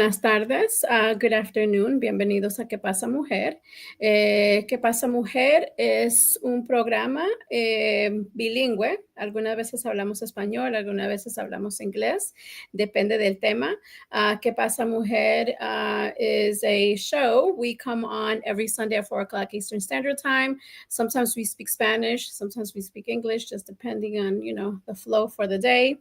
Buenas tardes, good afternoon, bienvenidos a ¿Qué pasa, Mujer? ¿Qué pasa, Mujer? Es un programa bilingüe. Algunas veces hablamos español, algunas veces hablamos inglés, depende del tema. ¿Qué pasa, Mujer? Is a show. We come on every Sunday at 4 o'clock Eastern Standard Time. Sometimes we speak Spanish, sometimes we speak English, just depending on, the flow for the day.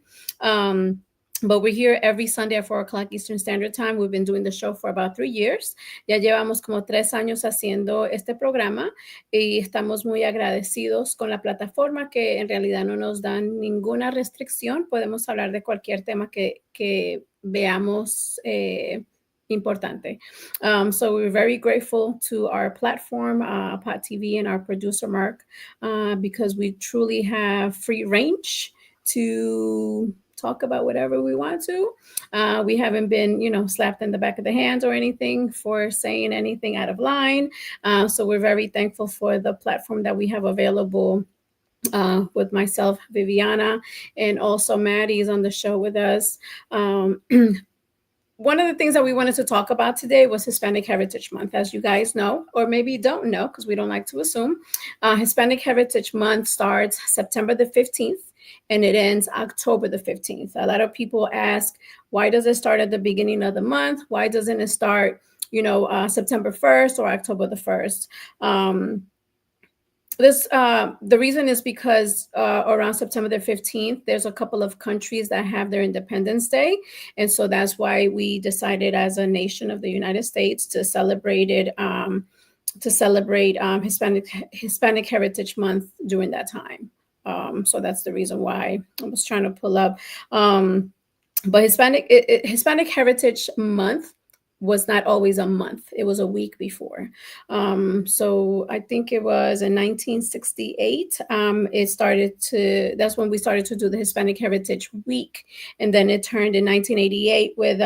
But we're here every Sunday at 4 o'clock Eastern Standard Time. We've been doing the show for about 3 years. Ya llevamos como 3 años haciendo este programa y estamos muy agradecidos con la plataforma que en realidad no nos dan ninguna restricción. Podemos hablar de cualquier tema que veamos importante. So we're very grateful to our platform, Pot TV, and our producer, Mark, because we truly have free range to talk about whatever we want to. We haven't been, slapped in the back of the hands or anything for saying anything out of line. So we're very thankful for the platform that we have available with myself, Viviana, and also Maddie is on the show with us. One of the things that we wanted to talk about today was Hispanic Heritage Month. As you guys know, or maybe don't know, because we don't like to assume, Hispanic Heritage Month starts September the 15th. And it ends October the 15th. A lot of people ask, why does it start at the beginning of the month? Why doesn't it start, September 1st or October the 1st? The reason is because around September the 15th, there's a couple of countries that have their Independence Day. And so that's why we decided as a nation of the United States to celebrate it, Hispanic Heritage Month during that time. So that's the reason why I was trying to pull up. But Hispanic Heritage Month was not always a month. It was a week before. So I think it was in 1968. That's when we started to do the Hispanic Heritage Week. And then it turned in 1988 with,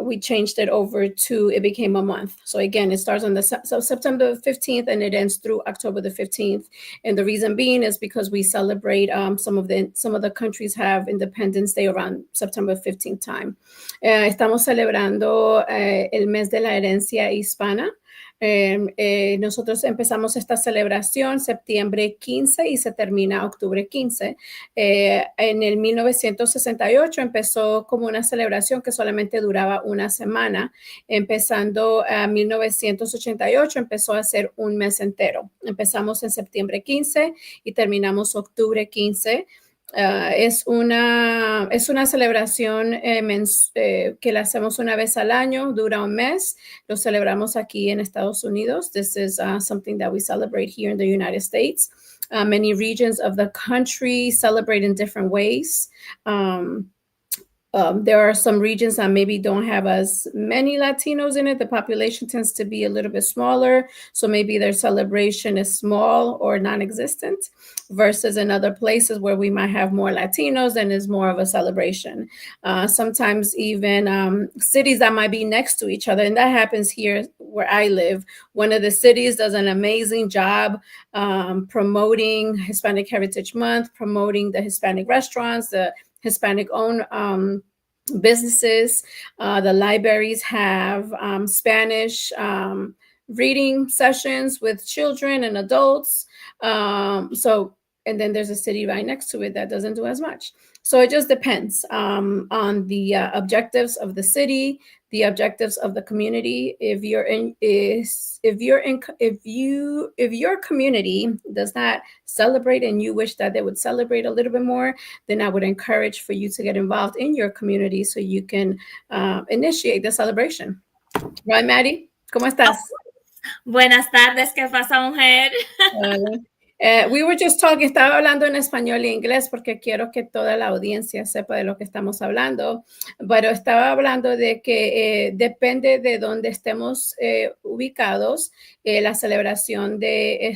we changed it over to, it became a month. So again, it starts on September 15th and it ends through October the 15th. And the reason being is because we celebrate, some of the countries have Independence Day around September 15th time. Estamos celebrando el mes de la herencia hispana. Nosotros empezamos esta celebración septiembre 15 y se termina octubre 15. En el 1968 empezó como una celebración que solamente duraba una semana. Empezando en 1988 empezó a ser un mes entero. Empezamos en septiembre 15 y terminamos octubre 15. Es una celebración que la hacemos una vez al año, dura un mes. Lo celebramos aquí en Estados Unidos. This is something that we celebrate here in the United States. Many regions of the country celebrate in different ways. There are some regions that maybe don't have as many Latinos in it. The population tends to be a little bit smaller. So maybe their celebration is small or non-existent versus in other places where we might have more Latinos and is more of a celebration. Sometimes even cities that might be next to each other. And that happens here where I live. One of the cities does an amazing job promoting Hispanic Heritage Month, promoting the Hispanic restaurants, the Hispanic-owned businesses. The libraries have Spanish reading sessions with children and adults. And then there's a city right next to it that doesn't do as much. So it just depends on the objectives of the city, the objectives of the community. If your community does not celebrate and you wish that they would celebrate a little bit more, then I would encourage for you to get involved in your community so you can initiate the celebration. Right, Maddie? ¿Cómo estás? Buenas tardes, ¿qué pasa, mujer? We were just talking, estaba hablando en español e inglés porque quiero que toda la audiencia sepa de lo que estamos hablando, pero estaba hablando de que depende de dónde estemos ubicados, la celebración de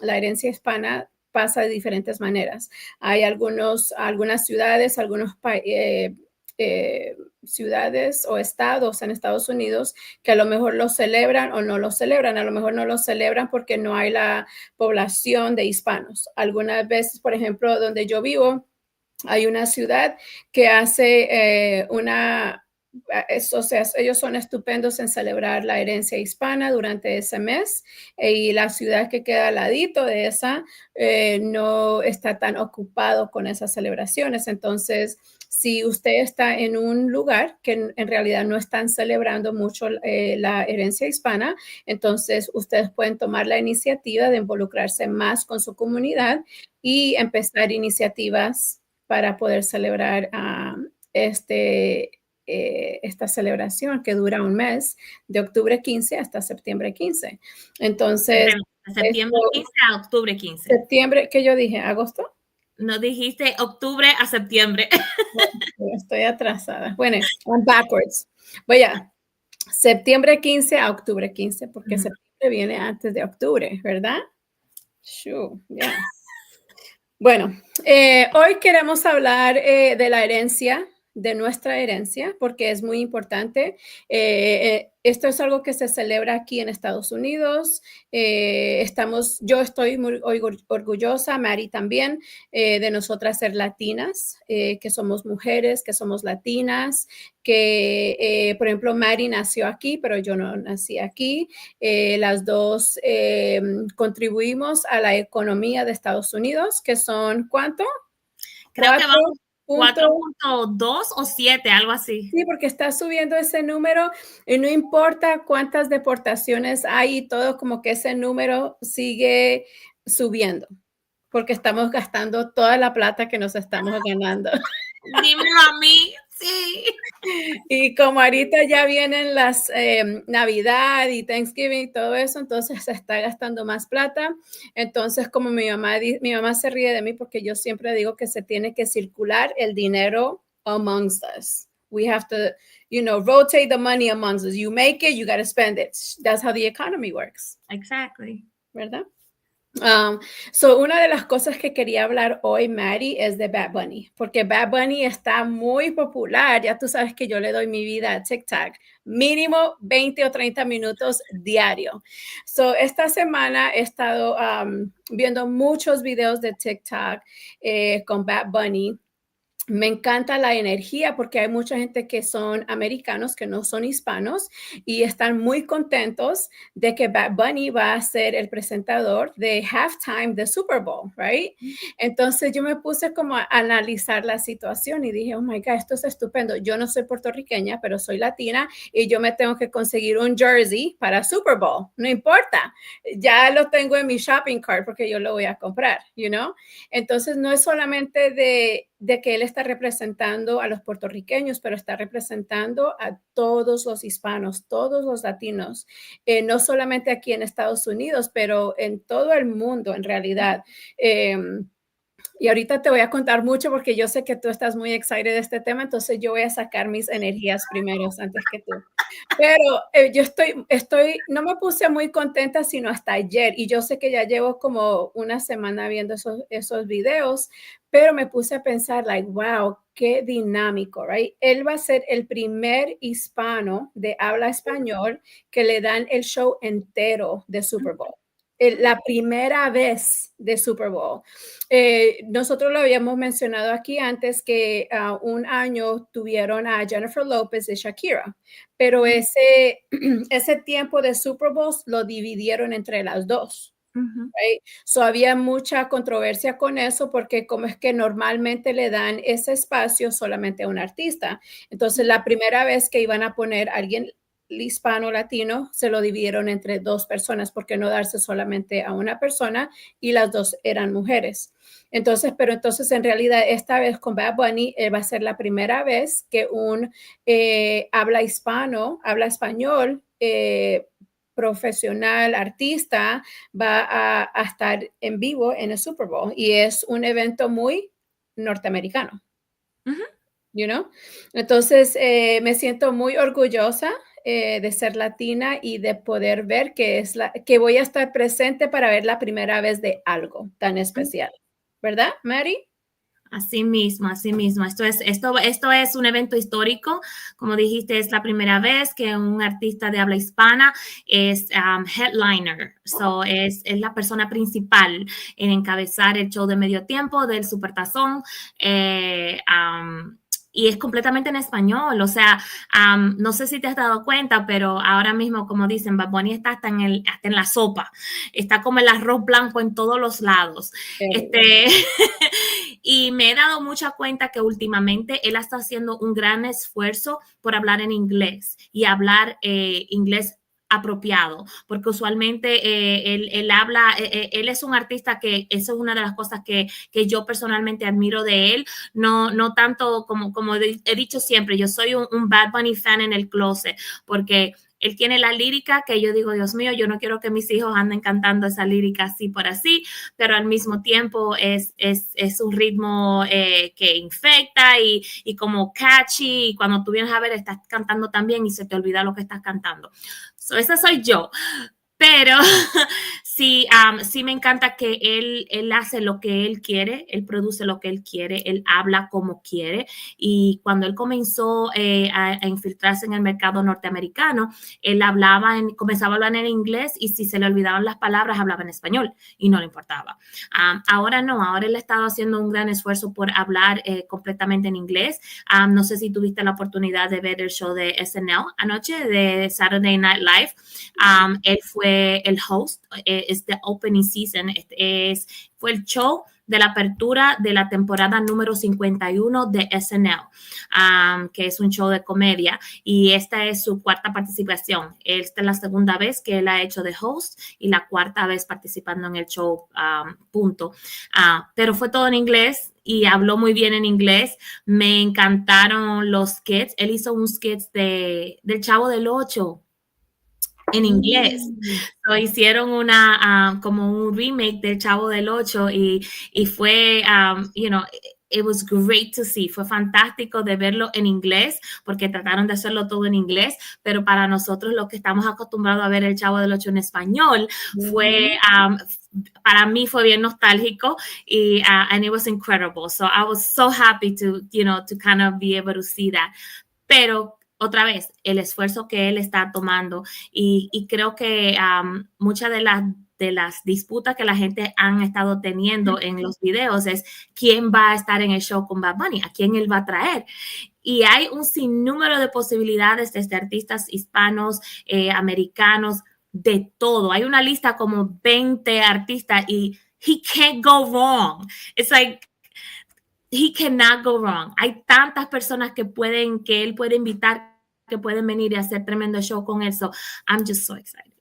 la herencia hispana pasa de diferentes maneras. Hay algunas ciudades, ciudades o estados en Estados Unidos que a lo mejor lo celebran o no lo celebran. A lo mejor no lo celebran porque no hay la población de hispanos. Algunas veces, por ejemplo, donde yo vivo, Hay una ciudad que hace o sea, ellos son estupendos en celebrar la herencia hispana durante ese mes y la ciudad que queda al ladito de esa no está tan ocupado con esas celebraciones. Entonces, si usted está en un lugar que en realidad no están celebrando mucho la herencia hispana, entonces ustedes pueden tomar la iniciativa de involucrarse más con su comunidad y empezar iniciativas para poder celebrar esta celebración que dura un mes, de octubre 15 hasta septiembre 15. Entonces, De esto, septiembre 15 a octubre 15. septiembre, ¿qué yo dije? ¿Agosto? No dijiste octubre a septiembre. Estoy atrasada. Bueno, I'm backwards. Voy a septiembre 15 a octubre 15, porque septiembre viene antes de octubre, ¿verdad? Sure, yeah. Bueno, hoy queremos hablar de la herencia, de nuestra herencia, porque es muy importante. Esto es algo que se celebra aquí en Estados Unidos. Yo estoy muy orgullosa, Mary también, de nosotras ser latinas, que somos mujeres, que somos latinas, que, por ejemplo, Mary nació aquí, pero yo no nací aquí. Las dos contribuimos a la economía de Estados Unidos, que son ¿cuánto? Creo que vamos 4 4.2 o 7, algo así. Sí, porque está subiendo ese número y no importa cuántas deportaciones hay, todo como que ese número sigue subiendo, porque estamos gastando toda la plata que nos estamos ganando. Dímelo a mí, sí. Y como ahorita ya vienen las Navidad y Thanksgiving y todo eso, entonces se está gastando más plata. Entonces, como mi mamá se ríe de mí porque yo siempre digo que se tiene que circular el dinero amongst us. We have to, rotate the money amongst us. You make it, you got to spend it. That's how the economy works. Exactly. ¿Verdad? Una de las cosas que quería hablar hoy, Mary, es de Bad Bunny, porque Bad Bunny está muy popular. Ya tú sabes que yo le doy mi vida a TikTok, mínimo 20 o 30 minutos diario. Esta semana he estado viendo muchos videos de TikTok con Bad Bunny. Me encanta la energía porque hay mucha gente que son americanos, que no son hispanos, y están muy contentos de que Bad Bunny va a ser el presentador de halftime de Super Bowl, right? Entonces yo me puse como a analizar la situación y dije, oh my God, esto es estupendo. Yo no soy puertorriqueña, pero soy latina y yo me tengo que conseguir un jersey para Super Bowl. No importa, ya lo tengo en mi shopping cart porque yo lo voy a comprar, Entonces no es solamente de que él está representando a los puertorriqueños, pero está representando a todos los hispanos, todos los latinos, no solamente aquí en Estados Unidos, pero en todo el mundo en realidad. Y ahorita te voy a contar mucho porque yo sé que tú estás muy excited de este tema, entonces yo voy a sacar mis energías primero antes que tú. Pero yo no me puse muy contenta sino hasta ayer y yo sé que ya llevo como una semana viendo esos videos, pero me puse a pensar, like, wow, qué dinámico, right? Él va a ser el primer hispano de habla español que le dan el show entero de Super Bowl. La primera vez de Super Bowl. Nosotros lo habíamos mencionado aquí antes que un año tuvieron a Jennifer Lopez y Shakira, pero ese tiempo de Super Bowl lo dividieron entre las dos. Right? Había mucha controversia con eso porque como es que normalmente le dan ese espacio solamente a un artista. Entonces la primera vez que iban a poner a alguien hispano latino se lo dividieron entre dos personas porque no darse solamente a una persona y las dos eran mujeres. Entonces en realidad esta vez con Bad Bunny va a ser la primera vez que un habla español, profesional, artista, va a estar en vivo en el Super Bowl y es un evento muy norteamericano. Entonces, me siento muy orgullosa de ser latina y de poder ver que voy a estar presente para ver la primera vez de algo tan especial. ¿Verdad, Mary? Así mismo, así mismo. Esto es un evento histórico. Como dijiste, es la primera vez que un artista de habla hispana es headliner. Es la persona principal en encabezar el show de medio tiempo del Supertazón. Y es completamente en español. O sea, no sé si te has dado cuenta, pero ahora mismo, como dicen, Bad Bunny está hasta en la sopa. Está como el arroz blanco en todos los lados. Y me he dado mucha cuenta que últimamente él está haciendo un gran esfuerzo por hablar en inglés y hablar inglés apropiado, porque usualmente él habla, él es un artista que eso es una de las cosas que yo personalmente admiro de él, no tanto como he dicho siempre, yo soy un Bad Bunny fan en el closet, porque él tiene la lírica que yo digo, Dios mío, yo no quiero que mis hijos anden cantando esa lírica así por así, pero al mismo tiempo es un ritmo que infecta y como catchy, y cuando tú vienes a ver estás cantando también y se te olvida lo que estás cantando. Esa soy yo. Pero sí, sí me encanta que él hace lo que él quiere, él produce lo que él quiere, él habla como quiere. Y cuando él comenzó a infiltrarse en el mercado norteamericano, él comenzaba a hablar en inglés y si se le olvidaban las palabras, hablaba en español y no le importaba. Ahora no, ahora él ha estado haciendo un gran esfuerzo por hablar completamente en inglés. No sé si tuviste la oportunidad de ver el show de SNL anoche, de Saturday Night Live. Él fue el host, es the opening season, fue el show de la apertura de la temporada número 51 de SNL, que es un show de comedia, y esta es su cuarta participación. Esta es la segunda vez que él ha hecho de host y la cuarta vez participando en el show, punto. Pero fue todo en inglés y habló muy bien en inglés. Me encantaron los skits. Él hizo un skit del Chavo del Ocho en inglés. Hicieron como un remake del Chavo del Ocho y fue, it was great to see. Fue fantástico de verlo en inglés porque trataron de hacerlo todo en inglés, pero para nosotros los que estamos acostumbrados a ver el Chavo del Ocho en español fue, para mí fue bien nostálgico y and it was incredible. So I was so happy to kind of be able to see that. Pero otra vez, el esfuerzo que él está tomando y creo que muchas de las disputas que la gente han estado teniendo en los videos es quién va a estar en el show con Bad Bunny, a quién él va a traer. Y hay un sinnúmero de posibilidades desde artistas hispanos, americanos, de todo. Hay una lista como 20 artistas y he can't go wrong. It's like, he cannot go wrong. Hay tantas personas que él puede invitar, que pueden venir y hacer tremendo show con él. So I'm just so excited.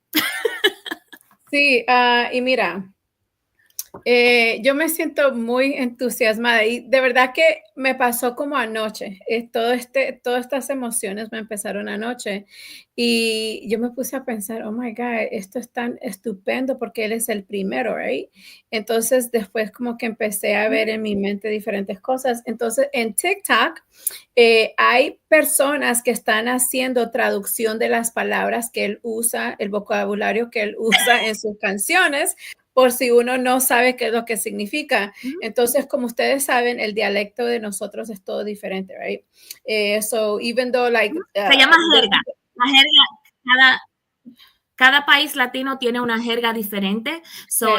Sí, y mira, yo me siento muy entusiasmada y de verdad que me pasó como anoche. Todas estas emociones me empezaron anoche y yo me puse a pensar, oh my God, esto es tan estupendo porque él es el primero, right? Entonces después como que empecé a ver en mi mente diferentes cosas. Entonces en TikTok hay personas que están haciendo traducción de las palabras que él usa, el vocabulario que él usa en sus canciones, por si uno no sabe qué es lo que significa. Entonces, como ustedes saben, el dialecto de nosotros es todo diferente, right? So even though like... Se llama jerga. La jerga, cada país latino tiene una jerga diferente.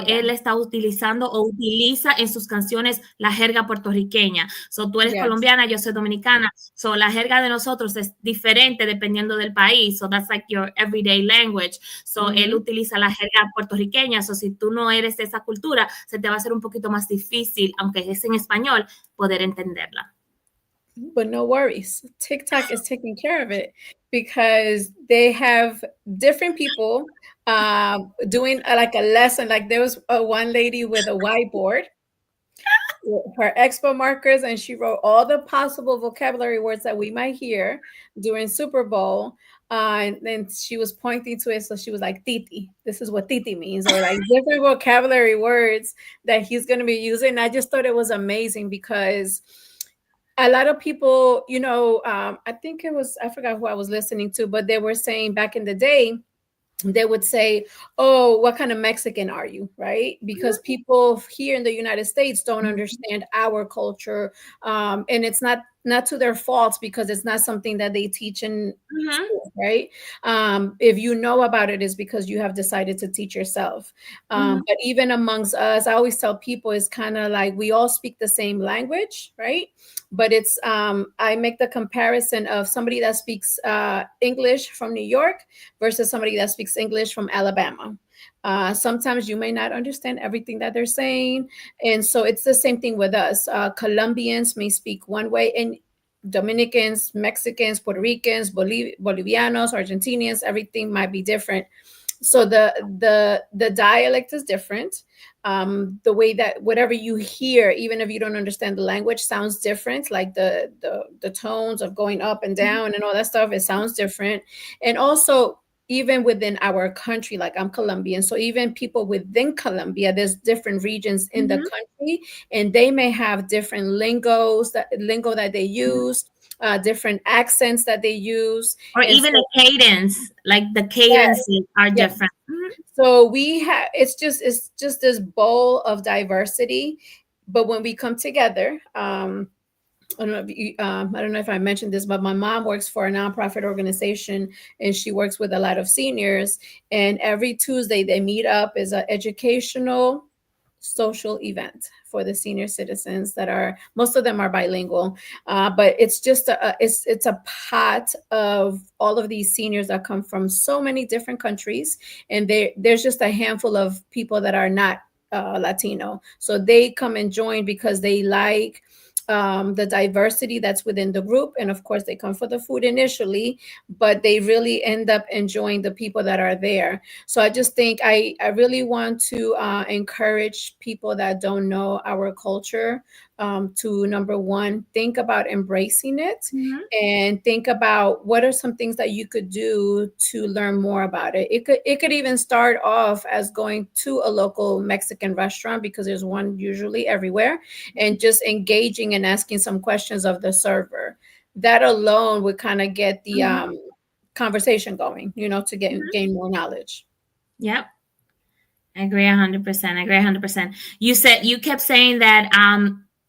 Él está utilizando o utiliza en sus canciones la jerga puertorriqueña. Tú eres colombiana, yo soy dominicana. La jerga de nosotros es diferente dependiendo del país. That's like your everyday language. Él utiliza la jerga puertorriqueña. Si tú no eres de esa cultura, se te va a hacer un poquito más difícil, aunque es en español, poder entenderla. But no worries. TikTok is taking care of it because they have different people doing like a lesson. Like there was one lady with a whiteboard, with her expo markers, and she wrote all the possible vocabulary words that we might hear during Super Bowl. And then she was pointing to it. So she was like, Titi, this is what Titi means, or like different vocabulary words that he's going to be using. I just thought it was amazing because a lot of people, I think I forgot who I was listening to, but they were saying back in the day, they would say, "Oh, what kind of Mexican are you?" Right? Because people here in the United States don't understand our culture, and it's not to their faults because it's not something that they teach in Mhm. school, right? If you know about it, is because you have decided to teach yourself. Mhm. But even amongst us, I always tell people it's kind of like we all speak the same language, right? But it's I make the comparison of somebody that speaks English from New York versus somebody that speaks English from Alabama. Sometimes you may not understand everything that they're saying. And so it's the same thing with us. Colombians may speak one way, and Dominicans, Mexicans, Puerto Ricans, Bolivianos, Argentinians, everything might be different. So the dialect is different. The way that whatever you hear, even if you don't understand the language, sounds different. Like the tones of going up and Mhm. down and all that stuff, it sounds different. And also, even within our country, like I'm Colombian, so even people within Colombia, there's different regions in the Mhm. country, and they may have different lingo that they use, different accents that they use. Or And even so a cadence, like the yeah, cadences are yeah. different. Mhm. So we have it's just this bowl of diversity. But when we come together, I don't know if I mentioned this, but my mom works for a nonprofit organization, and she works with a lot of seniors. And every Tuesday they meet up as an educational social event for the senior citizens that are, most of them are bilingual, but it's just it's a pot of all of these seniors that come from so many different countries, and there's just a handful of people that are not Latino, so they come and join because they like the diversity that's within the group. And of course, they come for the food initially, but they really end up enjoying the people that are there. So I just think I really want to encourage people that don't know our culture to, number one, think about embracing it, Mhm. and think about what are some things that you could do to learn more about it. It could even start off as going to a local Mexican restaurant, because there's one usually everywhere, and just engaging and asking some questions of the server. That alone would kind of get the Mhm. conversation going, to gain more knowledge. Yep. I agree 100%. I agree 100%. You kept saying that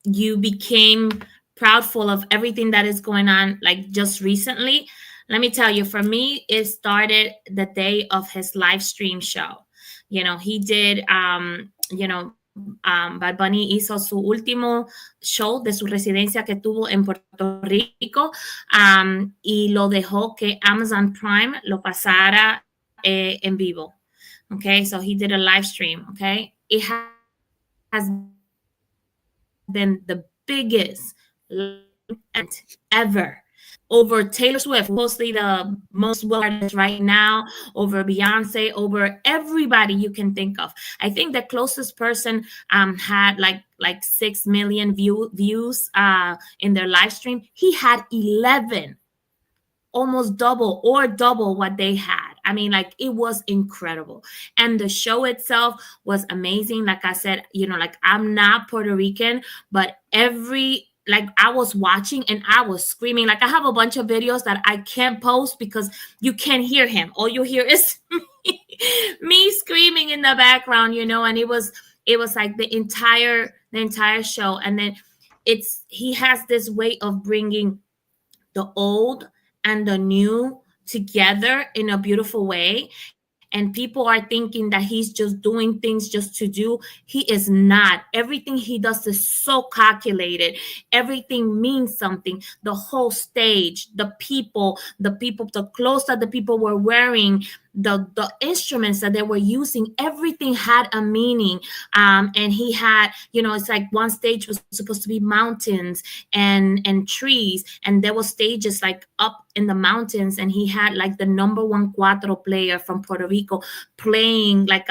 you became proudful of everything that is going on like just recently. Let me tell you, for me, it started the day of his live stream show. He did Bad Bunny hizo su último show de su residencia que tuvo en Puerto Rico, y lo dejó que Amazon Prime lo pasara en vivo. Okay, so he did a live stream. Okay, it has been the biggest event ever over Taylor Swift, mostly the most well artist right now, over Beyonce, over everybody you can think of. I think the closest person had like 6 million views in their live stream. He had 11, almost double what they had. I mean, like, it was incredible. And the show itself was amazing. Like I said, like, I'm not Puerto Rican, but like, I was watching and I was screaming. Like, I have a bunch of videos that I can't post because you can't hear him. All you hear is me screaming in the background, and it was like the entire show. And then he has this way of bringing the old and the new together in a beautiful way. And people are thinking that he's just doing things just to do. He is not. Everything he does is so calculated. Everything means something. The whole stage, the people, the clothes that the people were wearing, the instruments that they were using, everything had a meaning. And he had, it's like one stage was supposed to be mountains and trees, and there were stages like up in the mountains, and he had like the number one cuatro player from Puerto Rico playing like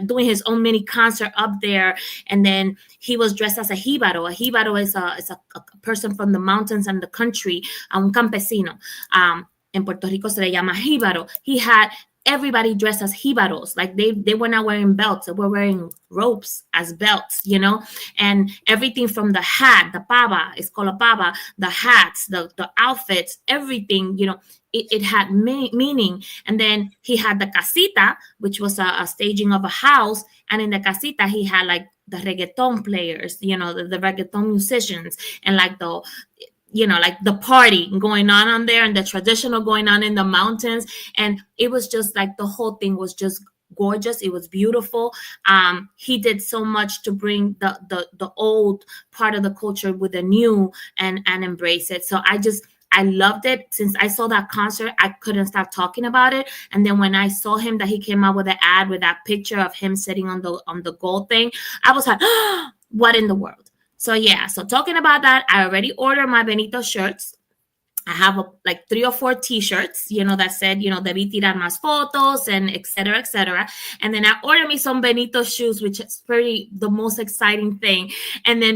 doing his own mini concert up there. And then he was dressed as a jíbaro. A jíbaro is a person from the mountains and the country, un campesino. En Puerto Rico se le llama jíbaro. He had everybody dressed as jibaros. Like they were not wearing belts, they were wearing ropes as belts, you know, and everything from the hat, the pava, it's called a pava, the hats, the outfits, everything, you know, it had meaning. And then he had the casita, which was a staging of a house. And in the casita, he had like the reggaeton players, you know, the reggaeton musicians, and like the, you know, like the party going on there, and the traditional going on in the mountains. And it was just like the whole thing was just gorgeous. It was beautiful. He did so much to bring the old part of the culture with the new, and embrace it. So I loved it. Since I saw that concert, I couldn't stop talking about it. And then when I saw him, that he came out with an ad with that picture of him sitting on the gold thing, I was like, oh, what in the world? So yeah, so talking about that, I already ordered my Benito shirts. I have like 3 or 4 T-shirts, you know, that said, you know, debí tirar más fotos, and et cetera, et cetera. And then I ordered me some Benito shoes, which is pretty the most exciting thing. And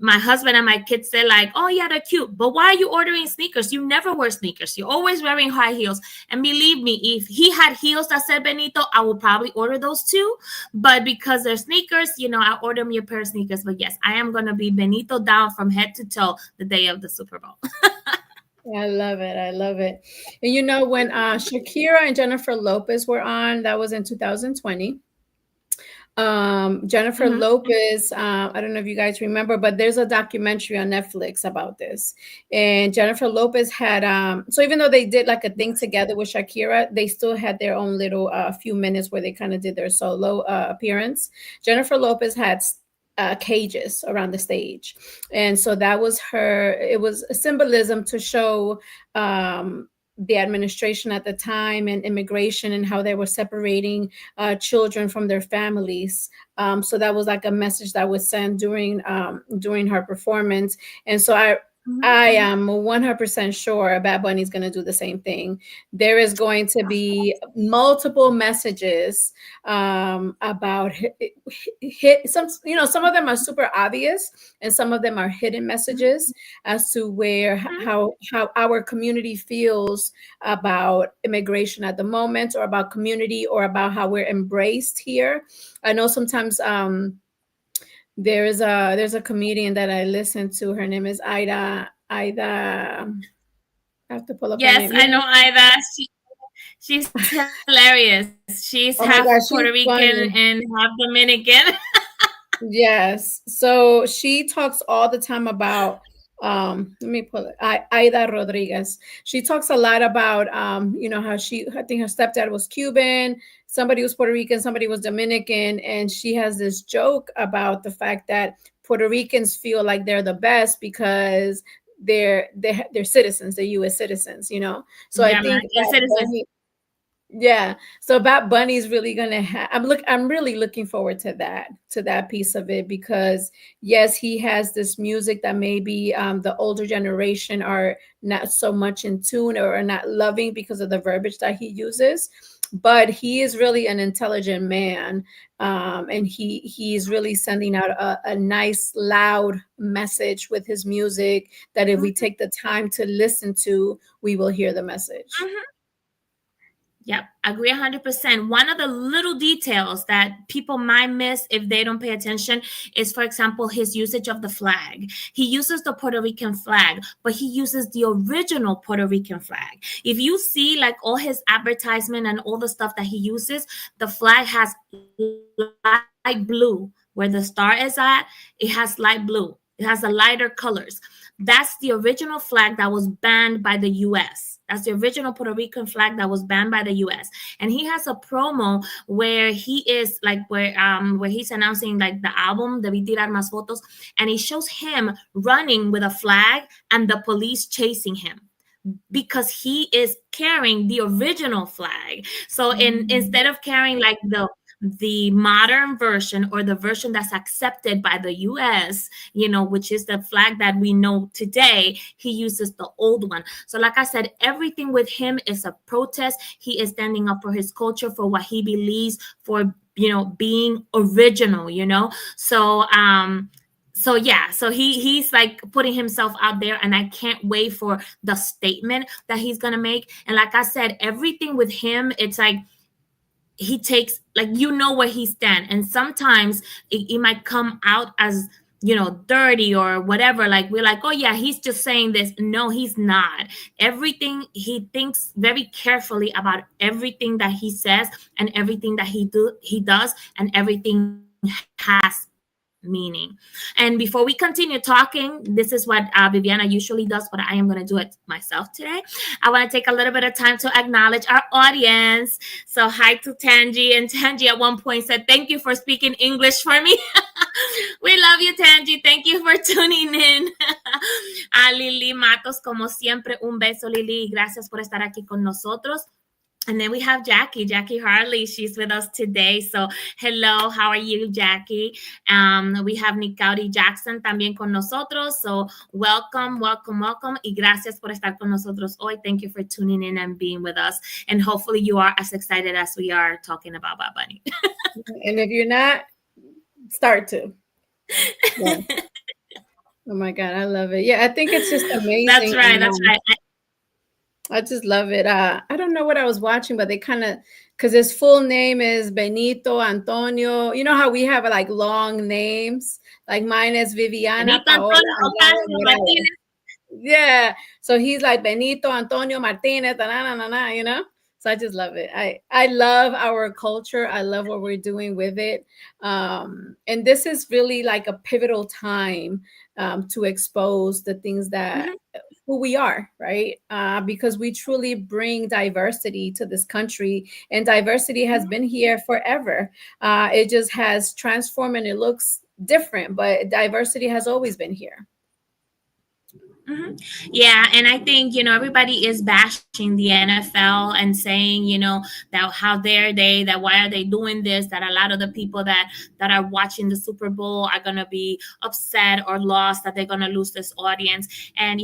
my husband and my kids said like, oh yeah, they're cute, but why are you ordering sneakers? You never wear sneakers. You're always wearing high heels. And believe me, if he had heels that said Benito, I would probably order those too. But because they're sneakers, you know, I ordered me a pair of sneakers. But yes, I am going to be Benito down from head to toe the day of the Super Bowl. I love it. I love it. And you know, when Shakira and Jennifer Lopez were on, that was in 2020. Jennifer Mm-hmm. Lopez, I don't know if you guys remember, but there's a documentary on Netflix about this. And Jennifer Lopez had, so even though they did like a thing together with Shakira, they still had their own little few minutes where they kind of did their solo appearance. Jennifer Lopez had cages around the stage. And so that was her, it was a symbolism to show the administration at the time and immigration, and how they were separating children from their families. So that was like a message that was sent during her performance. And so I am 100% sure Bad Bunny is going to do the same thing. There is going to be multiple messages about some, you know, some of them are super obvious, and some of them are hidden messages as to where how our community feels about immigration at the moment, or about community, or about how we're embraced here. I know sometimes there's a comedian that I listen to. Her name is Ida. I have to pull up her Yes, name. I know Ida. She's hilarious. She's half Oh my Puerto gosh, she's Rican funny. and half Dominican. Yes. So she talks all the time about let me pull it. Aida Rodriguez. She talks a lot about you know, how I think her stepdad was Cuban, somebody was Puerto Rican, somebody was Dominican, and she has this joke about the fact that Puerto Ricans feel like they're the best because they're citizens, they're US citizens, you know. So I Yeah, man. think Yes, that it is. Bunny, yeah. So Bad Bunny's really gonna have. I'm really looking forward to that piece of it, because yes, he has this music that maybe the older generation are not so much in tune, or are not loving because of the verbiage that he uses. But he is really an intelligent man, and he's really sending out a nice, loud message with his music. That if we Mhm, take the time to listen to, we will hear the message. mhm. Yep, agree 100%. One of the little details that people might miss if they don't pay attention is, for example, his usage of the flag. He uses the Puerto Rican flag, but he uses the original Puerto Rican flag. If you see like all his advertisement and all the stuff that he uses, the flag has light blue. Where the star is at, it has light blue. It has the lighter colors. That's the original flag that was banned by the US. That's the original Puerto Rican flag that was banned by the US. And he has a promo where he is like where he's announcing like the album, Debí tirar más fotos, and he shows him running with a flag and the police chasing him because he is carrying the original flag. So instead of carrying like the modern version, or the version that's accepted by the US, you know, which is the flag that we know today, he uses the old one. So like I said, everything with him is a protest. He is standing up for his culture, for what he believes, for, you know, being original, you know. So yeah, so he's like putting himself out there, and I can't wait for the statement that he's gonna make. And like I said, everything with him, it's like he takes, like, you know where he stands, and sometimes it might come out as, dirty or whatever. Like, we're like, oh yeah, he's just saying this. No, he's not. Everything, he thinks very carefully about everything that he says, and everything that he does, and everything has meaning. And before we continue talking, this is what Viviana usually does, but I am going to do it myself today. I want to take a little bit of time to acknowledge our audience. So hi to Tangi, and Tangi at one point said, thank you for speaking English for me. We love you, Tangi. Thank you for tuning in. A Lili Matos, como siempre, un beso, Lili. Gracias por estar aquí con nosotros. And then we have Jackie Harley. She's with us today. So, hello, how are you, Jackie? We have Nicaudy Jackson también con nosotros. So, welcome. Y gracias por estar con nosotros hoy. Thank you for tuning in and being with us. And hopefully you are as excited as we are talking about Bad Bunny. And if you're not, start to. Yeah. Oh my God, I love it. Yeah, I think it's just amazing. That's right. I just love it. I don't know what I was watching, but they kind of, because his full name is Benito Antonio. You know how we have like long names? Like mine is Viviana Paola. Yeah. So he's like Benito Antonio Martinez, you know? So I just love it. I love our culture. I love what we're doing with it. And this is really like a pivotal time to expose the things that who we are, right? Because we truly bring diversity to this country, and diversity has been here forever. It just has transformed and it looks different, but diversity has always been here. Yeah, and I think, everybody is bashing the NFL and saying, that how dare they, that why are they doing this, that a lot of the people that are watching the Super Bowl are going to be upset or lost, that they're going to lose this audience. And,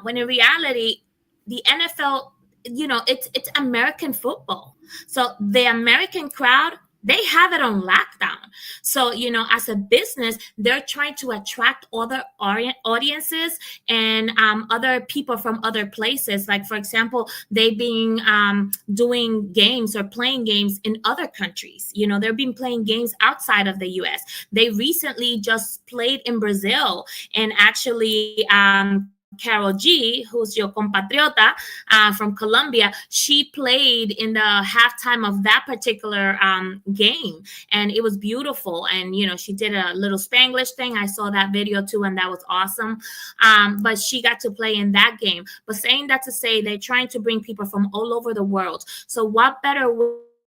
when in reality, the NFL, it's American football. So the American crowd, they have it on lockdown. So, as a business, they're trying to attract other audiences and other people from other places. Like, for example, they've been doing games or playing games in other countries. They've been playing games outside of the US. They recently just played in Brazil, and actually, Carol G, who's your compatriota from Colombia, she played in the halftime of that particular game, and it was beautiful. And she did a little Spanglish thing. I saw that video too, and that was awesome. But she got to play in that game. But saying that to say, they're trying to bring people from all over the world. So what better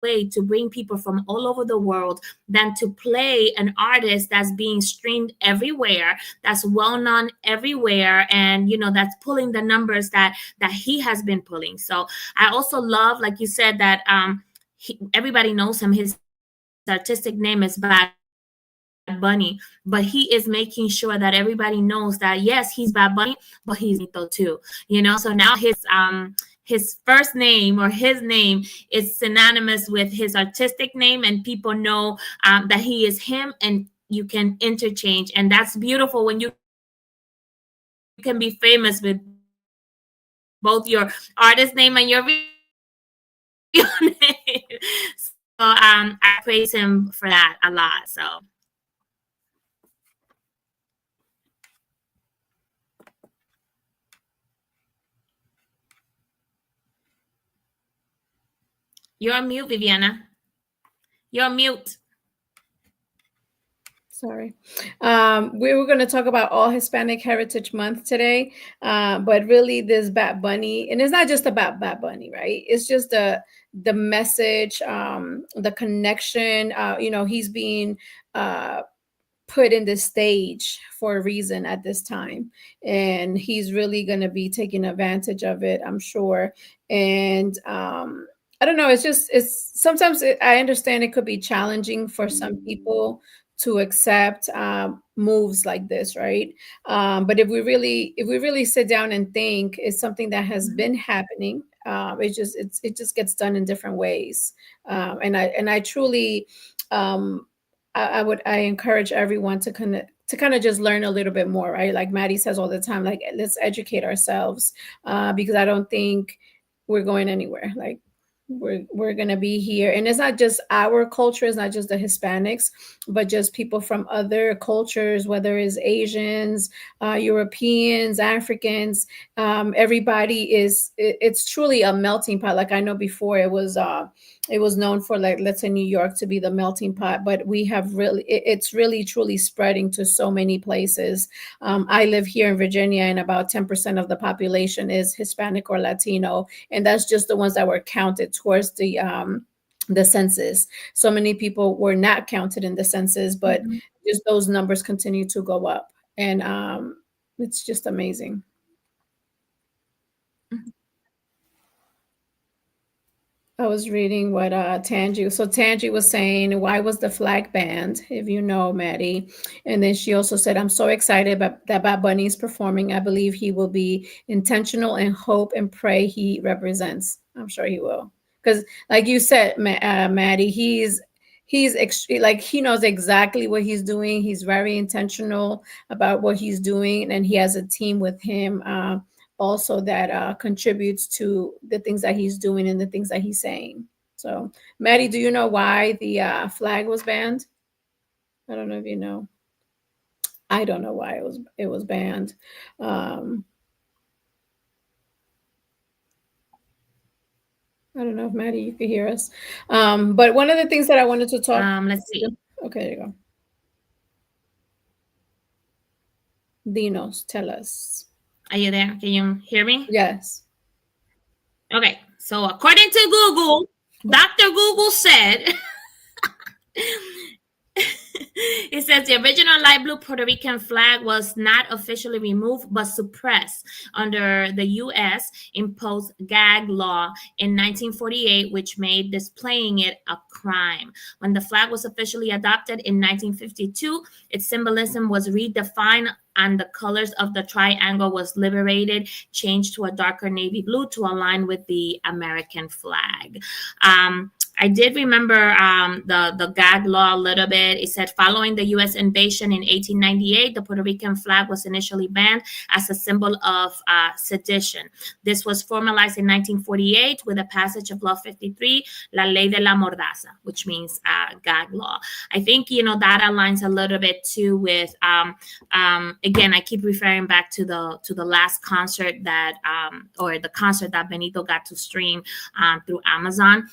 way to bring people from all over the world than to play an artist that's being streamed everywhere, that's well known everywhere, and that's pulling the numbers that he has been pulling. So I also love, like you said, that everybody knows him. His artistic name is Bad Bunny, but he is making sure that everybody knows that yes, he's Bad Bunny, but he's Nito too. So now his first name or his name is synonymous with his artistic name, and people know that he is him, and you can interchange. And that's beautiful when you can be famous with both your artist name and your real name. So I praise him for that a lot. So. You're on mute, Viviana. You're on mute. Sorry. We were going to talk about All Hispanic Heritage Month today, but really this Bad Bunny, and it's not just about Bad Bunny, right? It's just the message, the connection. He's being put in this stage for a reason at this time, and he's really going to be taking advantage of it, I'm sure. And I don't know. It's sometimes I understand it could be challenging for some people to accept moves like this, right? But if we really sit down and think, it's something that has been happening. It just gets done in different ways, and I truly, I encourage everyone to kind of just learn a little bit more, right? Like Maddie says all the time, like let's educate ourselves, because I don't think we're going anywhere. Like we're going to be here, and it's not just our culture, it's not just the Hispanics, but just people from other cultures, whether it's Asians, Europeans, Africans. Everybody is it's truly a melting pot. Like I know before it was known for, like, let's say New York to be the melting pot, but we have really it's really truly spreading to so many places. I live here in Virginia, and about 10% of the population is Hispanic or Latino, and that's just the ones that were counted towards the census. So many people were not counted in the census, but Mhm. just those numbers continue to go up, and it's just amazing. Mhm. I was reading what Tangi. So Tangi was saying, "Why was the flag banned?" If you know, Maddie, and then she also said, "I'm so excited that Bad Bunny is performing. I believe he will be intentional and hope and pray he represents. I'm sure he will, because, like you said, Maddie, like he knows exactly what he's doing. He's very intentional about what he's doing, and he has a team with him." Also that contributes to the things that he's doing and the things that he's saying. So, Maddie, do you know why the flag was banned? I don't know if you know. I don't know why it was banned. Um, I don't know if Maddie you could hear us. But one of the things that I wanted to talk. Let's see. Okay, there you go. Dinos, tell us. Are you there? Can you hear me? Yes. Okay. So according to Google, Dr. Google said it says the original light blue Puerto Rican flag was not officially removed but suppressed under the U.S. imposed gag law in 1948, which made displaying it a crime. When the flag was officially adopted in 1952, its symbolism was redefined and the colors of the triangle was liberated, changed to a darker navy blue to align with the American flag. I did remember the gag law a little bit. It said following the U.S. invasion in 1898, the Puerto Rican flag was initially banned as a symbol of sedition. This was formalized in 1948 with the passage of Law 53, La Ley de la Mordaza, which means gag law. I think, that aligns a little bit too with, again, I keep referring back to the last concert that, or the concert that Benito got to stream through Amazon.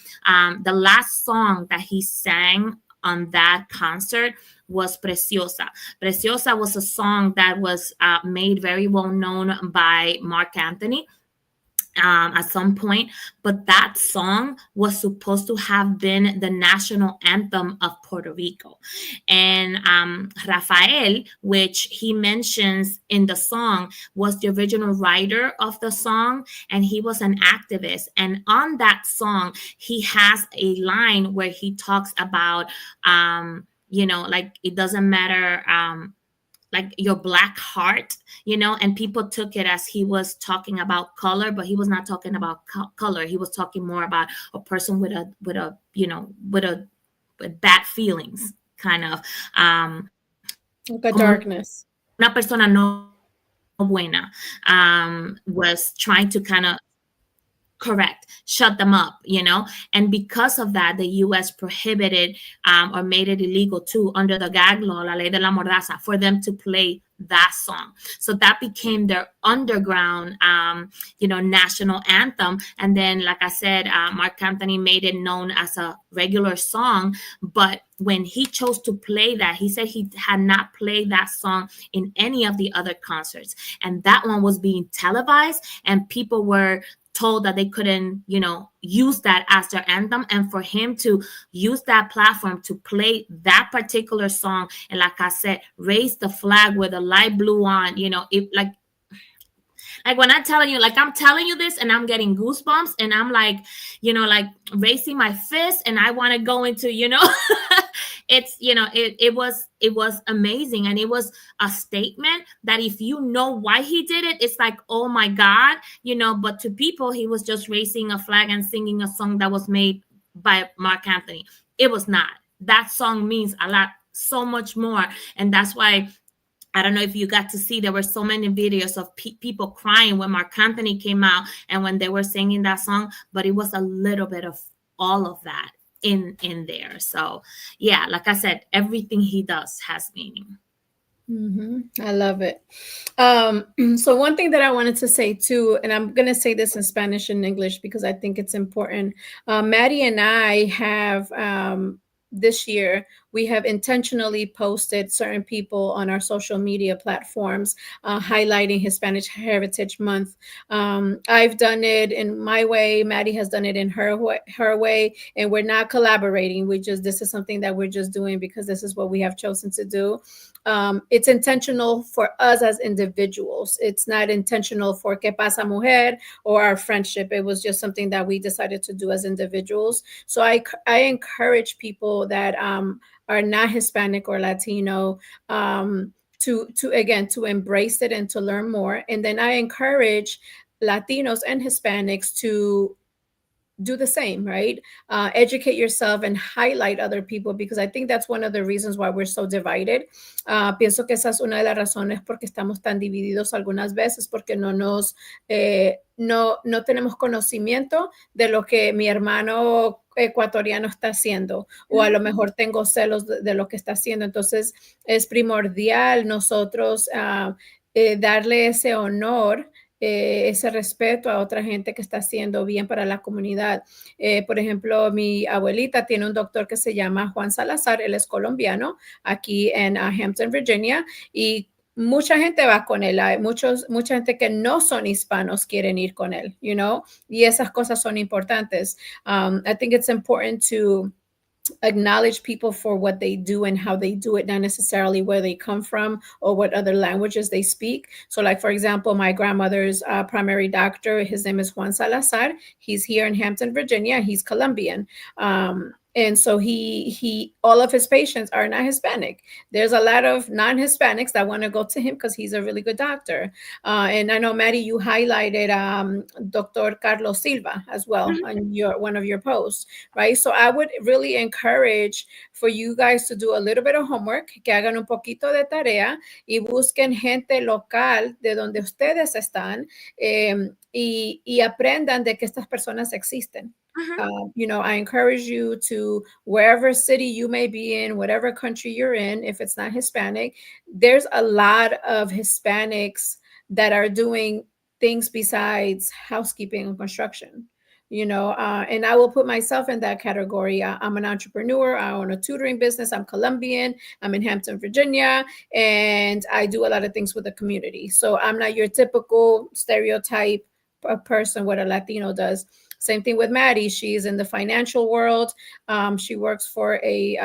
The last song that he sang on that concert was Preciosa. Preciosa was a song that was made very well known by Mark Anthony at some point, but that song was supposed to have been the national anthem of Puerto Rico. And Rafael, which he mentions in the song, was the original writer of the song, and he was an activist. And on that song, he has a line where he talks about, like it doesn't matter. Like your black heart, and people took it as he was talking about color, but he was not talking about color. He was talking more about a person with bad feelings, kind of, Like a como darkness. una persona no buena, was trying to kind of correct shut them up, and because of that the U.S. prohibited or made it illegal too, under the gag law, La Ley de la Mordaza, for them to play that song. So that became their underground national anthem. And then, like I said, Mark Anthony made it known as a regular song, but when he chose to play that, he said he had not played that song in any of the other concerts, and that one was being televised, and people were told that they couldn't, use that as their anthem. And for him to use that platform to play that particular song, and like I said, raise the flag with a light blue on, it like when I'm telling you this and I'm getting goosebumps, and I'm like, like raising my fist, and I want to go into, it's, it was amazing. And it was a statement that if you know why he did it, it's like, oh my God, but to people, he was just raising a flag and singing a song that was made by Mark Anthony. It was not. That song means a lot, so much more. And that's why I don't know if you got to see, there were so many videos of people crying when Mark Anthony came out and when they were singing that song, but it was a little bit of all of that in there. So yeah, like I said, everything he does has meaning. I love it. So one thing that I wanted to say too, and I'm going to say this in Spanish and English because I think it's important. Maddie and I have this year, we have intentionally posted certain people on our social media platforms highlighting Hispanic Heritage Month. I've done it in my way. Maddie has done it in her way, and we're not collaborating. This is something that we're just doing because this is what we have chosen to do. It's intentional for us as individuals. It's not intentional for Que Pasa Mujer or our friendship. It was just something that we decided to do as individuals. So I encourage people that are not Hispanic or Latino to again to embrace it and to learn more. And then I encourage Latinos and Hispanics to do the same, right? Educate yourself and highlight other people, because I think that's one of the reasons why we're so divided. Pienso que esa es una de las razones porque estamos tan divididos algunas veces, porque no tenemos conocimiento de lo que mi hermano ecuatoriano está haciendo, o a lo mejor tengo celos de lo que está haciendo. Entonces es primordial nosotros darle ese honor, ese respeto a otra gente que está haciendo bien para la comunidad. Por ejemplo, mi abuelita tiene un doctor que se llama Juan Salazar, él es colombiano, aquí en Hampton, Virginia, y mucha gente va con él. Hay mucha gente que no son hispanos quieren ir con él, y esas cosas son importantes. I think it's important to acknowledge people for what they do and how they do it, not necessarily where they come from or what other languages they speak. So like, for example, my grandmother's primary doctor, his name is Juan Salazar. He's here in Hampton, Virginia. He's Colombian. And so he all of his patients are not Hispanic. There's a lot of non-Hispanics that want to go to him because he's a really good doctor. And I know, Maddie, you highlighted Dr. Carlos Silva as well on one of your posts, right? So I would really encourage for you guys to do a little bit of homework, que hagan un poquito de tarea y busquen gente local de donde ustedes están, y aprendan de que estas personas existen. I encourage you to, wherever city you may be in, whatever country you're in, if it's not Hispanic, there's a lot of Hispanics that are doing things besides housekeeping and construction. And I will put myself in that category. I'm an entrepreneur. I own a tutoring business. I'm Colombian. I'm in Hampton, Virginia, and I do a lot of things with the community. So I'm not your typical stereotype person what a Latino does. Same thing with Maddie. She's in the financial world. She works for a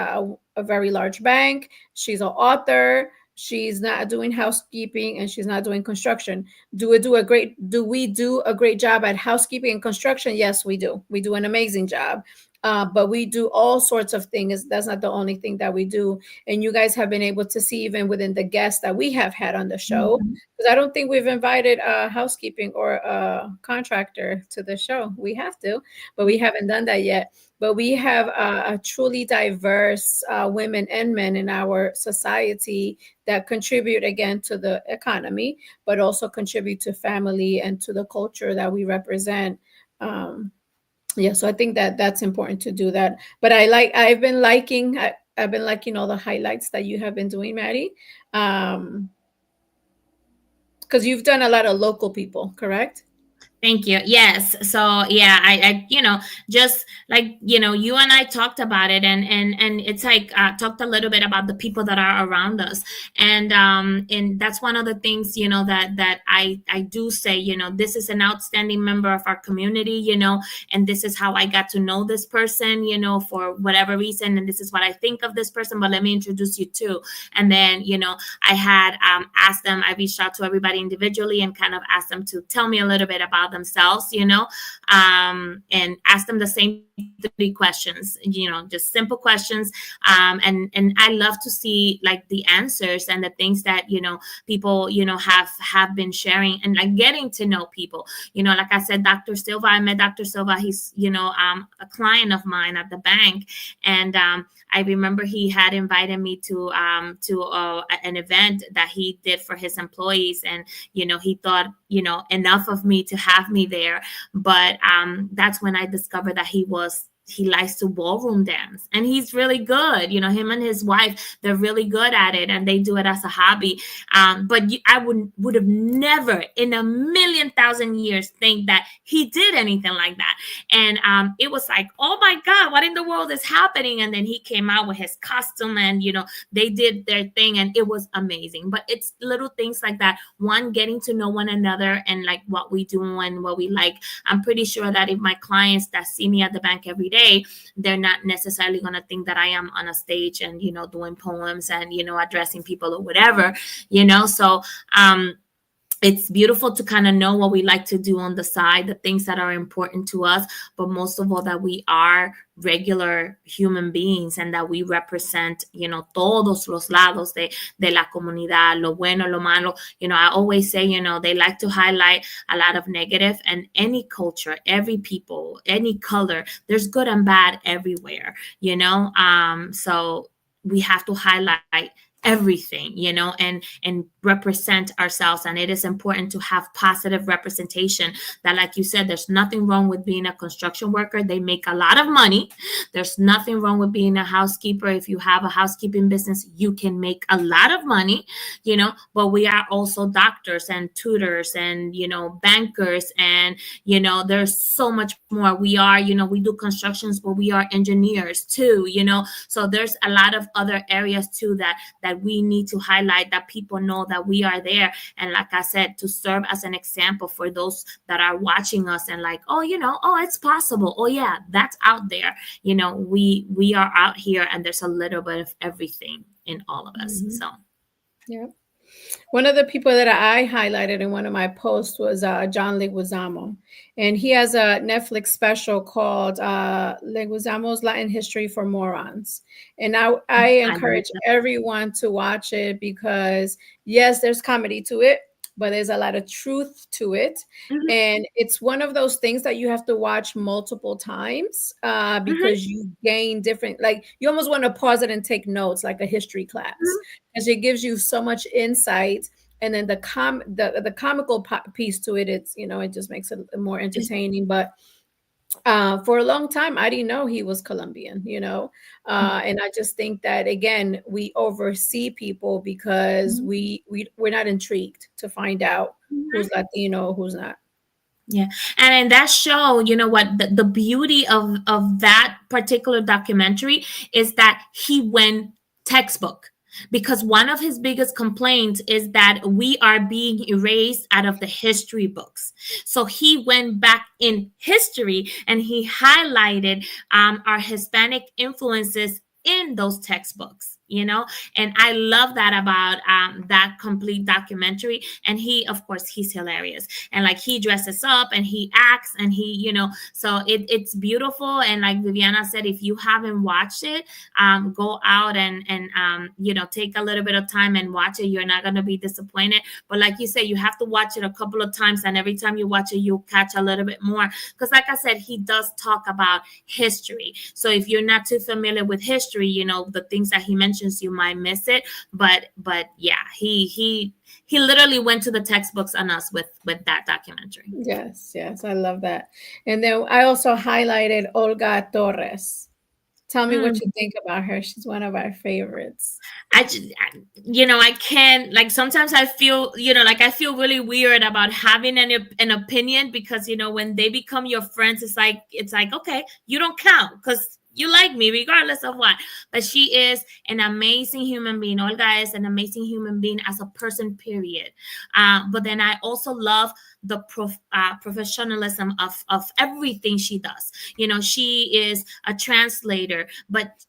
very large bank. She's an author. She's not doing housekeeping and she's not doing construction. Do we do a great job at housekeeping and construction? Yes, we do. We do an amazing job. But we do all sorts of things. That's not the only thing that we do. And you guys have been able to see even within the guests that we have had on the show, because I don't think we've invited a housekeeping or a contractor to the show. We have to, but we haven't done that yet. But we have a truly diverse women and men in our society that contribute, again, to the economy, but also contribute to family and to the culture that we represent. So I think that that's important to do that. But I've been liking all the highlights that you have been doing, Maddie, because you've done a lot of local people, correct? Thank you. Yes. So yeah, I just like, you and I talked about it, and it's like talked a little bit about the people that are around us, and that's one of the things, that I do say, this is an outstanding member of our community, and this is how I got to know this person, for whatever reason, and this is what I think of this person, but let me introduce you to. And then, I had asked them, I reached out to everybody individually and kind of asked them to tell me a little bit about about themselves, and ask them the same 3 questions, just simple questions. And I love to see like the answers and the things that, people, have been sharing, and like getting to know people. Like I said, Dr. Silva, I met Dr. Silva. He's, a client of mine at the bank. And I remember he had invited me to an event that he did for his employees, and he thought enough of me to have me there. But that's when I discovered that he likes to ballroom dance, and he's really good. Him and his wife, they're really good at it, and they do it as a hobby. But I would have never in a million thousand years think that he did anything like that. And it was like, oh my God, what in the world is happening? And then he came out with his costume, and they did their thing, and it was amazing. But it's little things like that. One, getting to know one another, and like what we do and what we like. I'm pretty sure that if my clients that see me at the bank every day, they're not necessarily going to think that I am on a stage and, doing poems and, addressing people or whatever, So, it's beautiful to kind of know what we like to do on the side, the things that are important to us, but most of all, that we are regular human beings and that we represent, todos los lados de la comunidad, lo bueno, lo malo. I always say, they like to highlight a lot of negative, and any culture, every people, any color, there's good and bad everywhere, so we have to highlight everything, and represent ourselves. And it is important to have positive representation. That, like you said, there's nothing wrong with being a construction worker. They make a lot of money. There's nothing wrong with being a housekeeper. If you have a housekeeping business, you can make a lot of money, but we are also doctors and tutors and, bankers. And, there's so much more. We are, we do constructions, but we are engineers too, so there's a lot of other areas too that we need to highlight, that people know that we are there. And like I said, to serve as an example for those that are watching us and like, oh, it's possible. Oh yeah, that's out there. We are out here, and there's a little bit of everything in all of us. Mm-hmm. So yeah. One of the people that I highlighted in one of my posts was John Leguizamo, and he has a Netflix special called Leguizamo's Latin History for Morons. And I encourage everyone to watch it because, yes, there's comedy to it, but there's a lot of truth to it. Mm-hmm. And it's one of those things that you have to watch multiple times because mm-hmm. you gain different, like you almost want to pause it and take notes like a history class, because mm-hmm. it gives you so much insight. And then the comical piece to it, it's, it just makes it more entertaining. But for a long time, I didn't know he was Colombian, and I just think that, again, we oversee people because mm-hmm. we're not intrigued to find out who's Latino, who's not. Yeah. And in that show, what the beauty of that particular documentary is that he went textbook. Because one of his biggest complaints is that we are being erased out of the history books. So he went back in history and he highlighted our Hispanic influences in those textbooks, and I love that about that complete documentary. And he, of course, he's hilarious, and like he dresses up and he acts and he, so it's beautiful. And like Viviana said, if you haven't watched it, go out and take a little bit of time and watch it. You're not going to be disappointed. But like you said, you have to watch it a couple of times, and every time you watch it, you'll catch a little bit more, because like I said, he does talk about history. So if you're not too familiar with history, the things that he mentions, you might miss it. But yeah, he literally went to the textbooks on us with that documentary. Yes, I love that. And then I also highlighted Olga Torres. Tell me what you think about her. She's one of our favorites. I can't, like, sometimes I feel, I feel really weird about having an opinion, because, when they become your friends, it's like, okay, you don't count because you like me regardless of what. But she is an amazing human being. Olga is an amazing human being as a person, period. But then I also love the professionalism of everything she does. She is a translator, but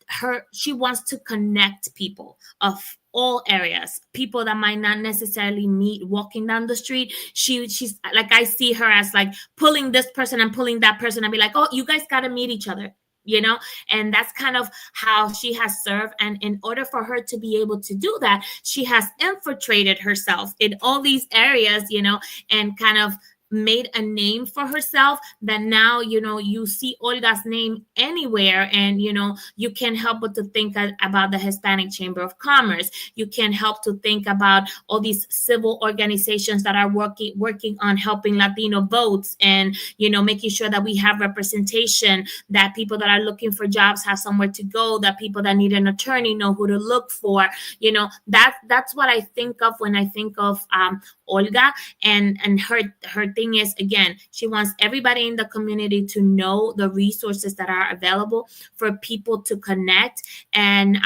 she wants to connect people of all areas. People that might not necessarily meet walking down the street, she's like, I see her as like pulling this person and pulling that person and be like, oh, you guys got to meet each other, you know. And that's kind of how she has served. And in order for her to be able to do that, she has infiltrated herself in all these areas, you know, and kind of made a name for herself, that now, you know, you see Olga's name anywhere, and you know, you can't help but to think about the Hispanic Chamber of Commerce. You can't help to think about all these civil organizations that are working on helping Latino votes, and you know, making sure that we have representation, that people that are looking for jobs have somewhere to go, that people that need an attorney know who to look for. You know, that's what I think of when I think of Olga. And her thing is, again, she wants everybody in the community to know the resources that are available for people to connect and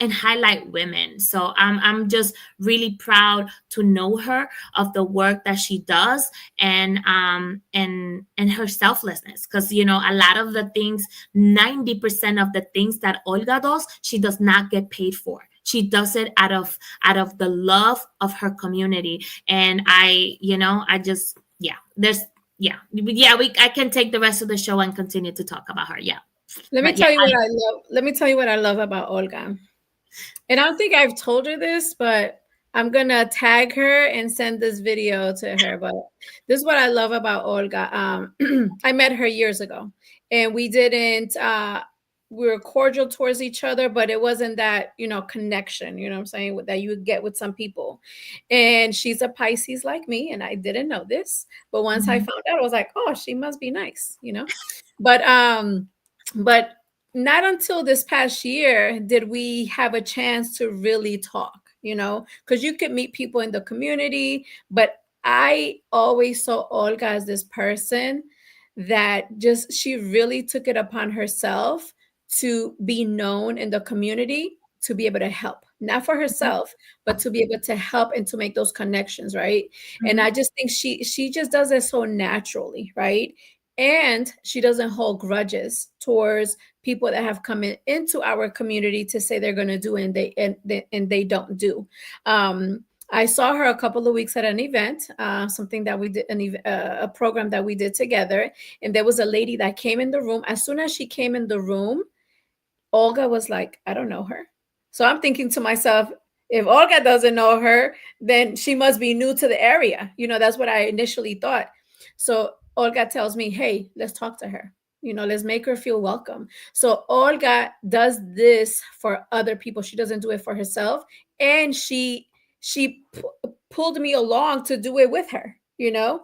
highlight women. So I'm just really proud to know her, of the work that she does, and her selflessness, because you know, a lot of the things, 90% of the things that Olga does, she does not get paid for. She does it out of the love of her community. And I, you know, I just, yeah, there's, yeah, I can take the rest of the show and continue to talk about her. Yeah. Let me But yeah, tell you what I love. Let me tell you what I love about Olga. And I don't think I've told her this, but I'm gonna tag her and send this video to her. But this is what I love about Olga. I met her years ago, and we didn't. We were cordial towards each other, but it wasn't that, you know, connection. You know what I'm saying, that you would get with some people. And she's a Pisces like me, and I didn't know this, but once I Mhm. found out, I was like, oh, she must be nice, you know. But but not until this past year did we have a chance to really talk, you know, because you could meet people in the community, but I always saw Olga as this person that just, she really took it upon herself to be known in the community, to be able to help, not for herself, but to be able to help and to make those connections, right? And Mhm. I just think she just does it so naturally, right? And she doesn't hold grudges towards people that have come into our community to say they're going to do, and they don't do. I saw her a couple of weeks at an event, something that we did, a program that we did together, and there was a lady that came in the room. As soon as she came in the room, Olga was like, I don't know her. So I'm thinking to myself, if Olga doesn't know her, then she must be new to the area. You know, that's what I initially thought. So Olga tells me, hey, let's talk to her. You know, let's make her feel welcome. So Olga does this for other people. She doesn't do it for herself. And pulled me along to do it with her, you know?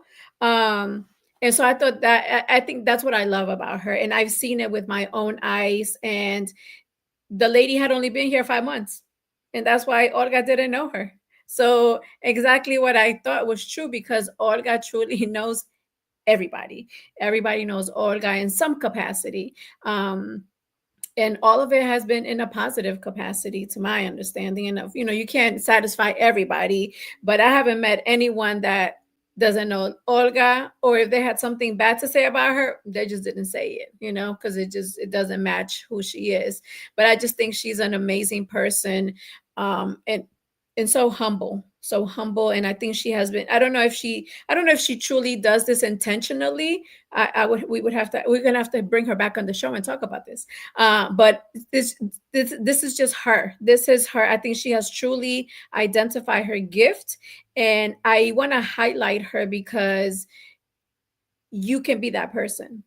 And so I thought that, I think that's what I love about her. And I've seen it with my own eyes. And the lady had only been here 5 months. And that's why Olga didn't know her. So exactly what I thought was true, because Olga truly knows everybody. Everybody knows Olga in some capacity. And all of it has been in a positive capacity, to my understanding. And you know, you can't satisfy everybody, but I haven't met anyone that doesn't know Olga, or if they had something bad to say about her, they just didn't say it, you know, because it doesn't match who she is. But I just think she's an amazing person, and so humble. And I think she has been, I don't know if she truly does this intentionally. We're gonna have to bring her back on the show and talk about this. But this is just her. This is her. I think she has truly identified her gift, and I want to highlight her because you can be that person.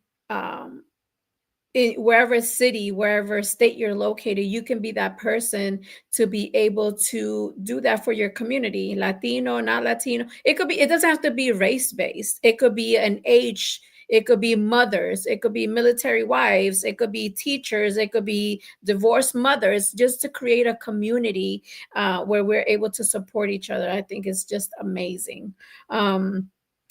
Wherever city, wherever state you're located, you can be that person to be able to do that for your community, Latino, not Latino. It doesn't have to be race based. It could be an age. It could be mothers. It could be military wives. It could be teachers. It could be divorced mothers, just to create a community where we're able to support each other. I think it's just amazing.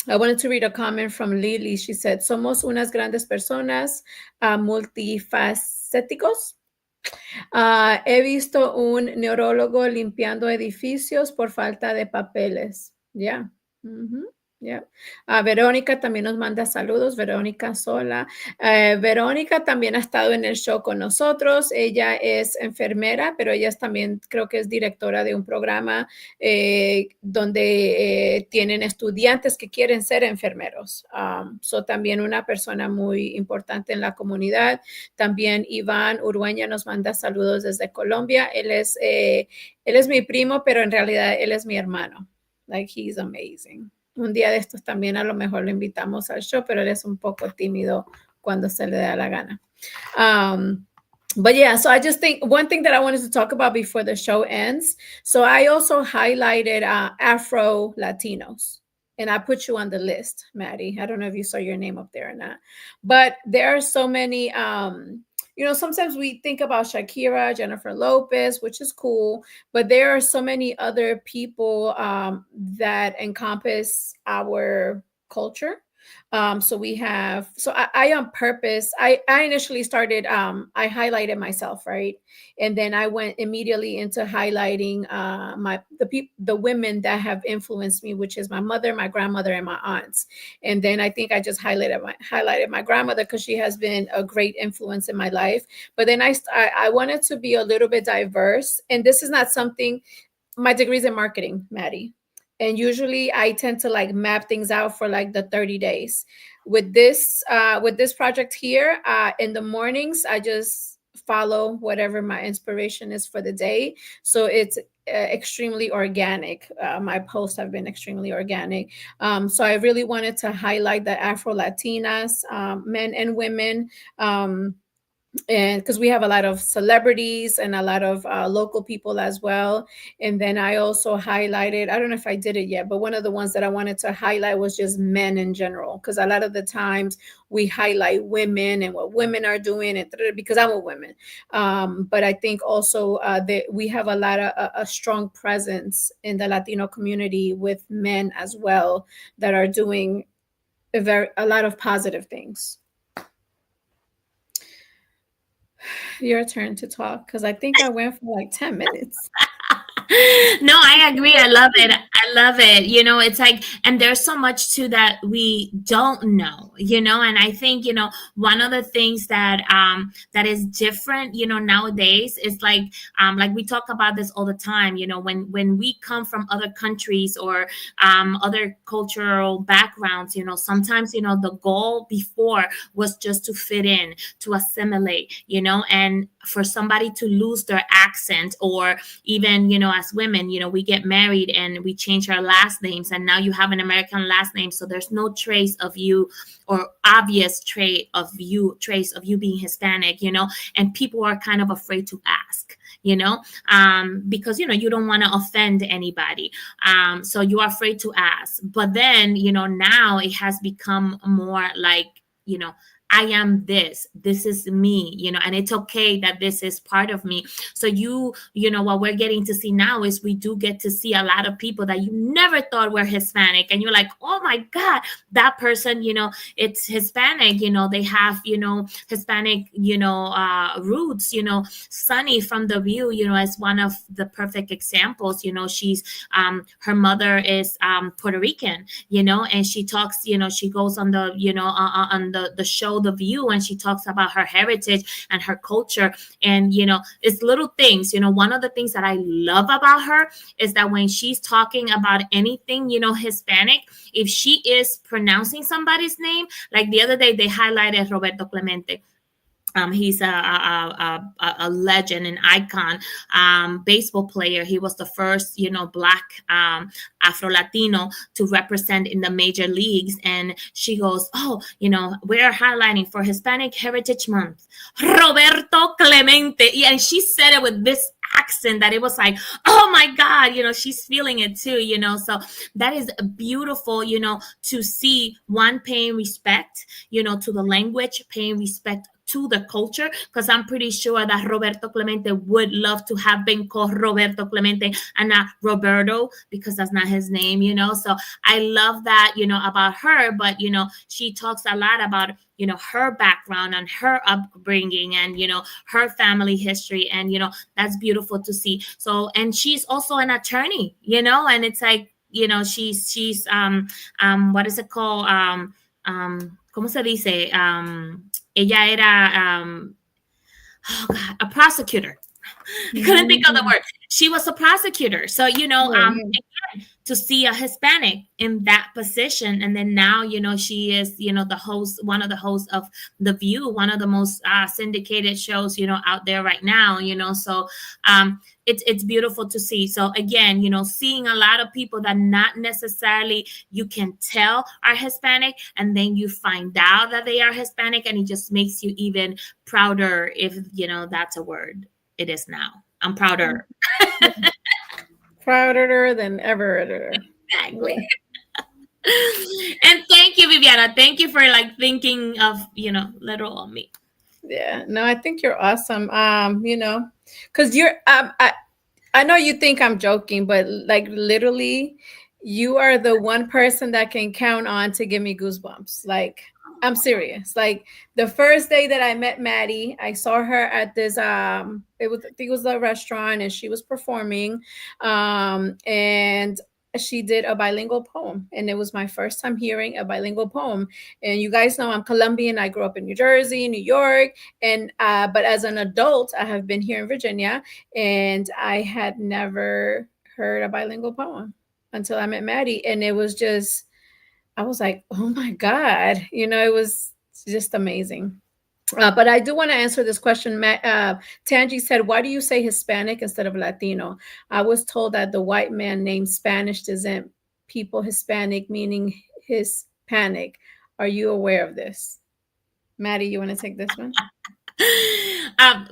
I wanted to read a comment from Lily. She said, somos unas grandes personas, multifacéticos. He visto un neurólogo limpiando edificios por falta de papeles. Yeah. Mhm. Yeah. Verónica también nos manda saludos, Verónica Sola. Verónica también ha estado en el show con nosotros. Ella es enfermera, pero ella también creo que es directora de un programa donde tienen estudiantes que quieren ser enfermeros. So también una persona muy importante en la comunidad. También Iván Urueña nos manda saludos desde Colombia. Él es mi primo, pero en realidad él es mi hermano. Like, he's amazing. Un día de estos también a lo mejor lo invitamos al show, pero él es un poco tímido cuando se le da la gana. But yeah, so I just think one thing that I wanted to talk about before the show ends. So I also highlighted Afro Latinos, and I put you on the list, Maddie. I don't know if you saw your name up there or not, but there are so many. Sometimes we think about Shakira, Jennifer Lopez, which is cool, but there are so many other people that encompass our culture. I on purpose, I initially started, I highlighted myself, right? And then I went immediately into highlighting the women that have influenced me, which is my mother, my grandmother, and my aunts. And then I think I just highlighted my grandmother because she has been a great influence in my life. But then I wanted to be a little bit diverse. And this is not something, my degree's in marketing, Maddie. And usually I tend to like map things out for like the 30 days. With this project here, in the mornings, I just follow whatever my inspiration is for the day. So it's extremely organic. My posts have been extremely organic. So I really wanted to highlight the Afro Latinas, men and women. And because we have a lot of celebrities and a lot of local people as well. And then I also highlighted, I don't know if I did it yet, but one of the ones that I wanted to highlight was just men in general, because a lot of the times we highlight women and what women are doing, and because I'm a woman. But I think also that we have a strong presence in the Latino community with men as well that are doing a lot of positive things. Your turn to talk, because I think I went for like 10 minutes. No, I agree. I love it. I love it. It's like, and there's so much too that we don't know, and I think, one of the things that is different, nowadays is like we talk about this all the time, when we come from other countries or other cultural backgrounds, sometimes, the goal before was just to fit in, to assimilate, and for somebody to lose their accent, or even, as women, we get married and we change our last names, and now you have an American last name, so there's no trace of you, or obvious trace of you being Hispanic, and people are kind of afraid to ask, because you don't want to offend anybody, so you are afraid to ask. But then, now it has become more like, I am this is me, and it's okay that this is part of me. So what we're getting to see now is we do get to see a lot of people that you never thought were Hispanic, and you're like, oh my God, that person, it's Hispanic, they have, Hispanic, roots, Sunny from The View, is one of the perfect examples. She's, her mother is Puerto Rican, and she talks, she goes on the, on the show The View, and she talks about her heritage and her culture, and it's little things. One of the things that I love about her is that when she's talking about anything, Hispanic, if she is pronouncing somebody's name, like the other day they highlighted Roberto Clemente. He's a legend, an icon, baseball player. He was the first, Black Afro Latino to represent in the major leagues. And she goes, oh, we're highlighting for Hispanic Heritage Month, Roberto Clemente. And she said it with this accent that it was like, oh my God, she's feeling it too, so that is beautiful, to see one paying respect, to the language, paying respect to the culture, because I'm pretty sure that Roberto Clemente would love to have been called Roberto Clemente and not Roberto, because that's not his name, so I love that, about her. But she talks a lot about her background and her upbringing and her family history, and that's beautiful to see. So, and she's also an attorney, and it's like, what is it called? ¿Cómo se dice? Ella era, oh God, a prosecutor. I couldn't think of the word. She was a prosecutor. So, Right. to see a Hispanic in that position. And then now, she is, the host, one of the hosts of The View, one of the most syndicated shows, out there right now, so it's beautiful to see. So again, seeing a lot of people that not necessarily you can tell are Hispanic, and then you find out that they are Hispanic, and it just makes you even prouder, if, that's a word. It is now. I'm prouder. Prouder than ever. Exactly. And thank you, Viviana. Thank you for thinking of, little on me. Yeah. No, I think you're awesome. Because you're I know you think I'm joking, but like literally, you are the one person that can count on to give me goosebumps. Like, I'm serious. Like the first day that I met Maddie, I saw her at this I think it was a restaurant, and she was performing. And she did a bilingual poem, and it was my first time hearing a bilingual poem. And you guys know I'm Colombian. I grew up in New Jersey, New York, and but as an adult, I have been here in Virginia, and I had never heard a bilingual poem until I met Maddie. And it was just, I was like, oh my God, it was just amazing. But I do want to answer this question. Tangi said, why do you say Hispanic instead of Latino? I was told that the white man named Spanish doesn't people Hispanic, meaning Hispanic. Are you aware of this? Maddie, you want to take this one?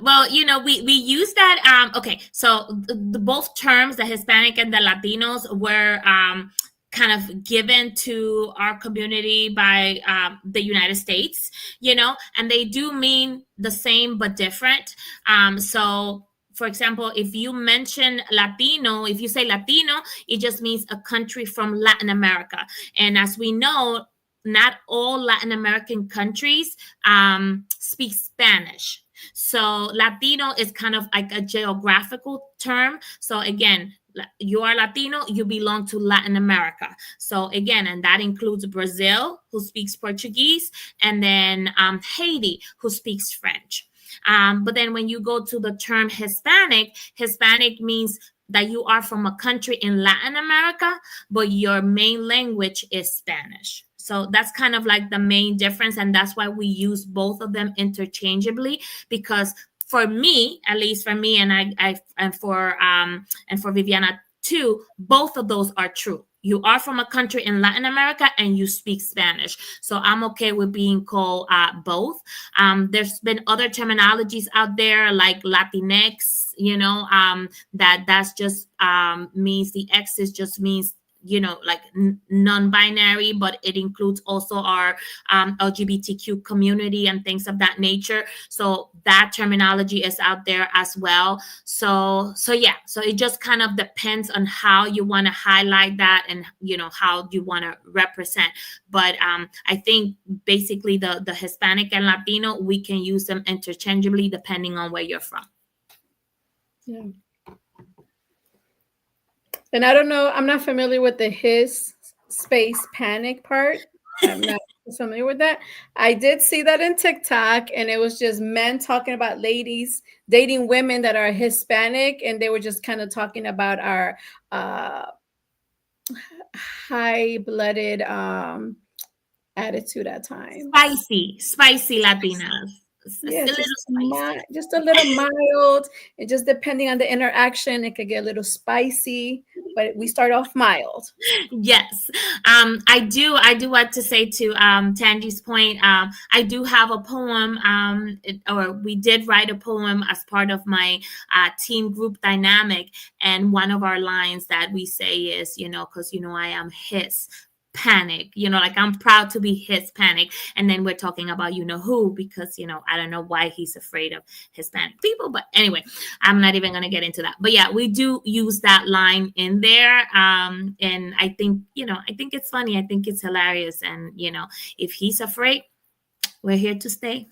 Well, we use that. Okay, so the both terms, the Hispanic and the Latinos, were kind of given to our community by the United States, and they do mean the same but different. So, for example, if you mention Latino, if you say Latino, it just means a country from Latin America. And as we know, not all Latin American countries speak Spanish. So Latino is kind of like a geographical term. So again, you are Latino, you belong to Latin America. So again, and that includes Brazil, who speaks Portuguese, and then Haiti, who speaks French. But then when you go to the term Hispanic, Hispanic means that you are from a country in Latin America, but your main language is Spanish. So that's kind of like the main difference. And that's why we use both of them interchangeably, because for me, at least for me, and for Viviana too, both of those are true. You are from a country in Latin America and you speak Spanish. So I'm okay with being called both. There's been other terminologies out there like Latinx, that's just means the X is just means like non-binary, but it includes also our LGBTQ community and things of that nature. So that terminology is out there as well. So yeah, so it just kind of depends on how you want to highlight that and how you want to represent. But I think basically the Hispanic and Latino, we can use them interchangeably depending on where you're from. Yeah. And I don't know, I'm not familiar with the his space panic part. I'm not familiar with that. I did see that in TikTok, and it was just men talking about ladies dating women that are Hispanic, and they were just kind of talking about our high-blooded attitude at times. Spicy Latinas. Yeah, just a little mild. And just depending on the interaction, it could get a little spicy, but we start off mild. Yes. I do want to say to Tangi's point, I do have a poem, or we did write a poem as part of my team group dynamic. And one of our lines that we say is, because, I am his panic, like I'm proud to be Hispanic. And then we're talking about who, because I don't know why he's afraid of Hispanic people, but anyway, I'm not even going to get into that. But yeah, we do use that line in there, and I think it's funny, I think it's hilarious, and if he's afraid, we're here to stay.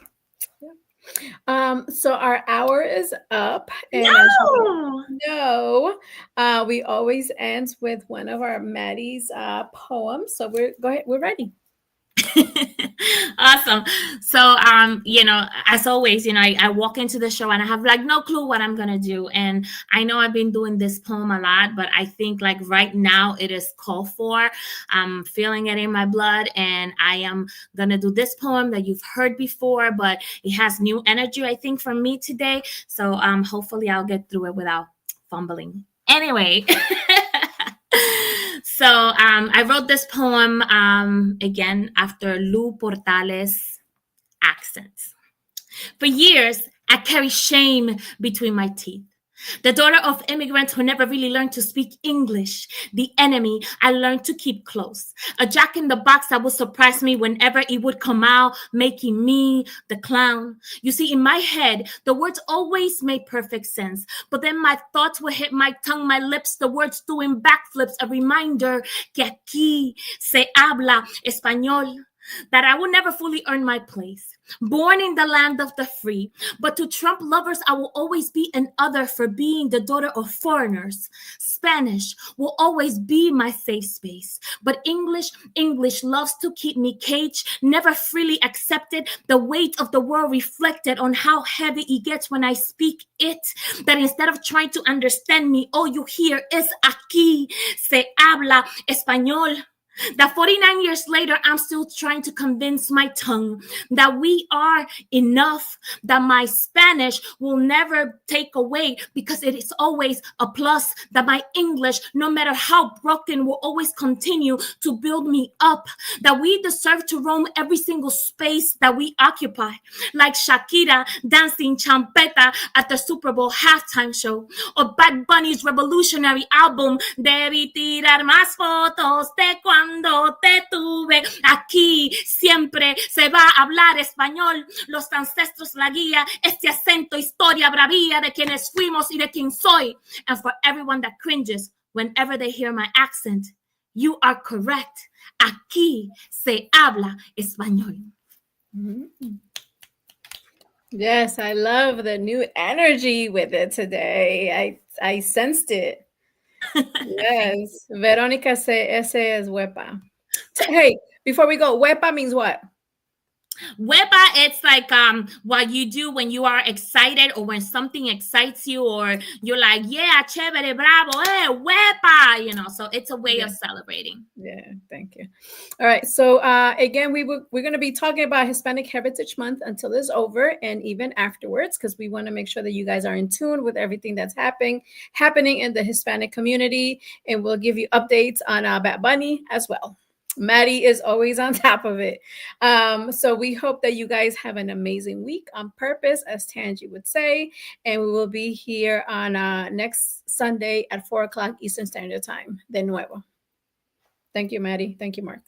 Yeah. So our hour is up, and as you No. know, we always ends with one of our Maddie's poems. So we're go ahead, we're ready. Awesome. So, as always, I walk into the show and I have like no clue what I'm gonna do. And I know I've been doing this poem a lot, but I think like right now it is called for. I'm feeling it in my blood, and I am gonna do this poem that you've heard before, but it has new energy, I think, from me today. So, hopefully, I'll get through it without fumbling. Anyway. So I wrote this poem again after Lou Portales' accents. For years, I carried shame between my teeth. The daughter of immigrants who never really learned to speak English. The enemy I learned to keep close. A jack in the box that would surprise me whenever it would come out, making me the clown. You see, in my head, the words always made perfect sense. But then my thoughts would hit my tongue, my lips, the words doing backflips. A reminder que aquí se habla español. That I will never fully earn my place. Born in the land of the free. But to Trump lovers, I will always be an other for being the daughter of foreigners. Spanish will always be my safe space. But English loves to keep me caged, never freely accepted. The weight of the world reflected on how heavy it gets when I speak it. That instead of trying to understand me, all you hear is aquí se habla español. That 49 years later, I'm still trying to convince my tongue that we are enough, that my Spanish will never take away because it is always a plus, that my English, no matter how broken, will always continue to build me up, that we deserve to roam every single space that we occupy, like Shakira dancing champeta at the Super Bowl halftime show, or Bad Bunny's revolutionary album, Debí tirar más fotos de cuando te tuve. Aquí siempre se va a hablar español. Los ancestros, la guía, este acento, historia, bravía de quienes fuimos y de quien soy. And for everyone that cringes whenever they hear my accent, you are correct. Aquí se habla español. Mm-hmm. Yes, I love the new energy with it today. I sensed it. Yes. Veronica say ese es huepa. Hey, before we go, huepa means what? Wepa, it's like what you do when you are excited or when something excites you or you're like, yeah, chévere, bravo, wepa, so it's a way Yeah. of celebrating. Yeah, thank you. All right. So again, we're going to be talking about Hispanic Heritage Month until it's over and even afterwards, because we want to make sure that you guys are in tune with everything that's happening in the Hispanic community, and we'll give you updates on Bad Bunny as well. Maddie is always on top of it. So we hope that you guys have an amazing week on purpose, as Tangi would say. And we will be here on next Sunday at 4 o'clock Eastern Standard Time. De nuevo. Thank you, Maddie. Thank you, Mark.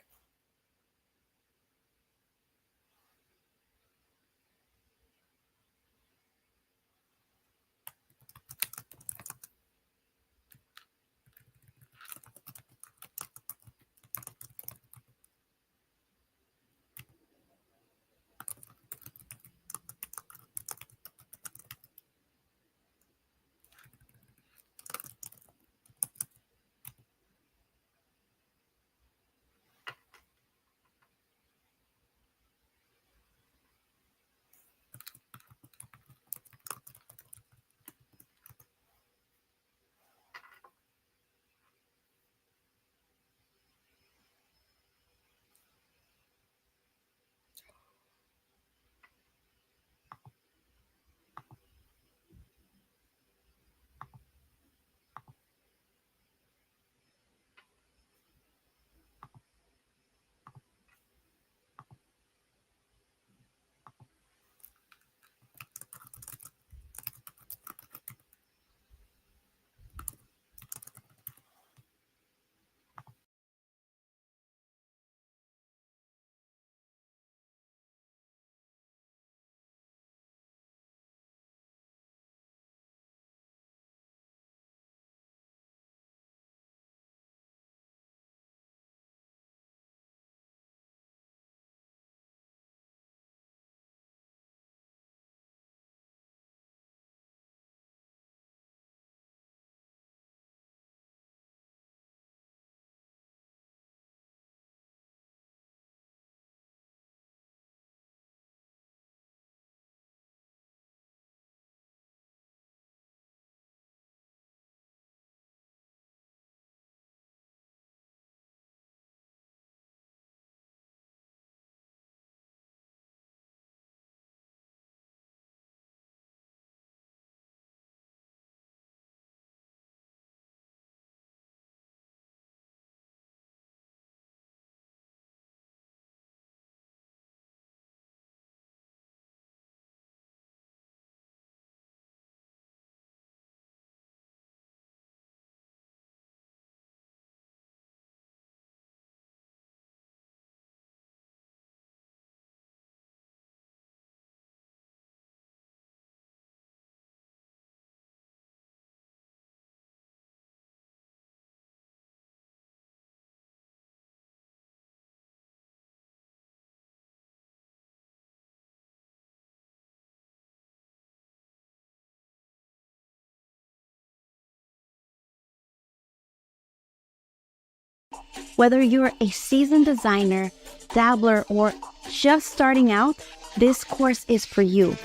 Whether you're a seasoned designer, dabbler, or just starting out, this course is for you.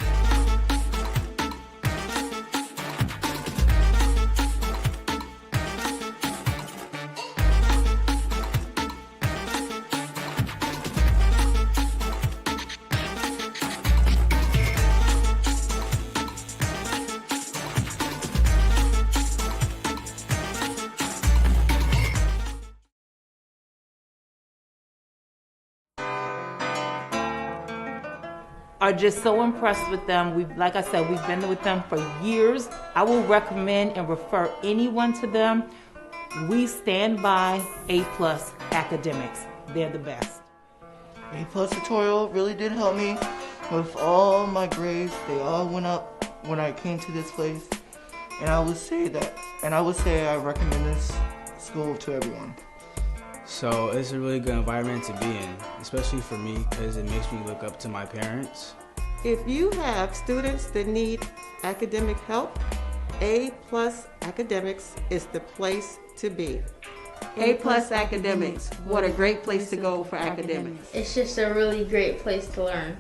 Are just so impressed with them. Like I said, we've been with them for years. I will recommend and refer anyone to them. We stand by A+ academics. They're the best. A+ tutorial really did help me with all my grades. They all went up when I came to this place. And I would say I recommend this school to everyone. So it's a really good environment to be in, especially for me because it makes me look up to my parents. If you have students that need academic help, A+ Academics is the place to be. A+ Academics, what a great place to go for academics. It's just a really great place to learn.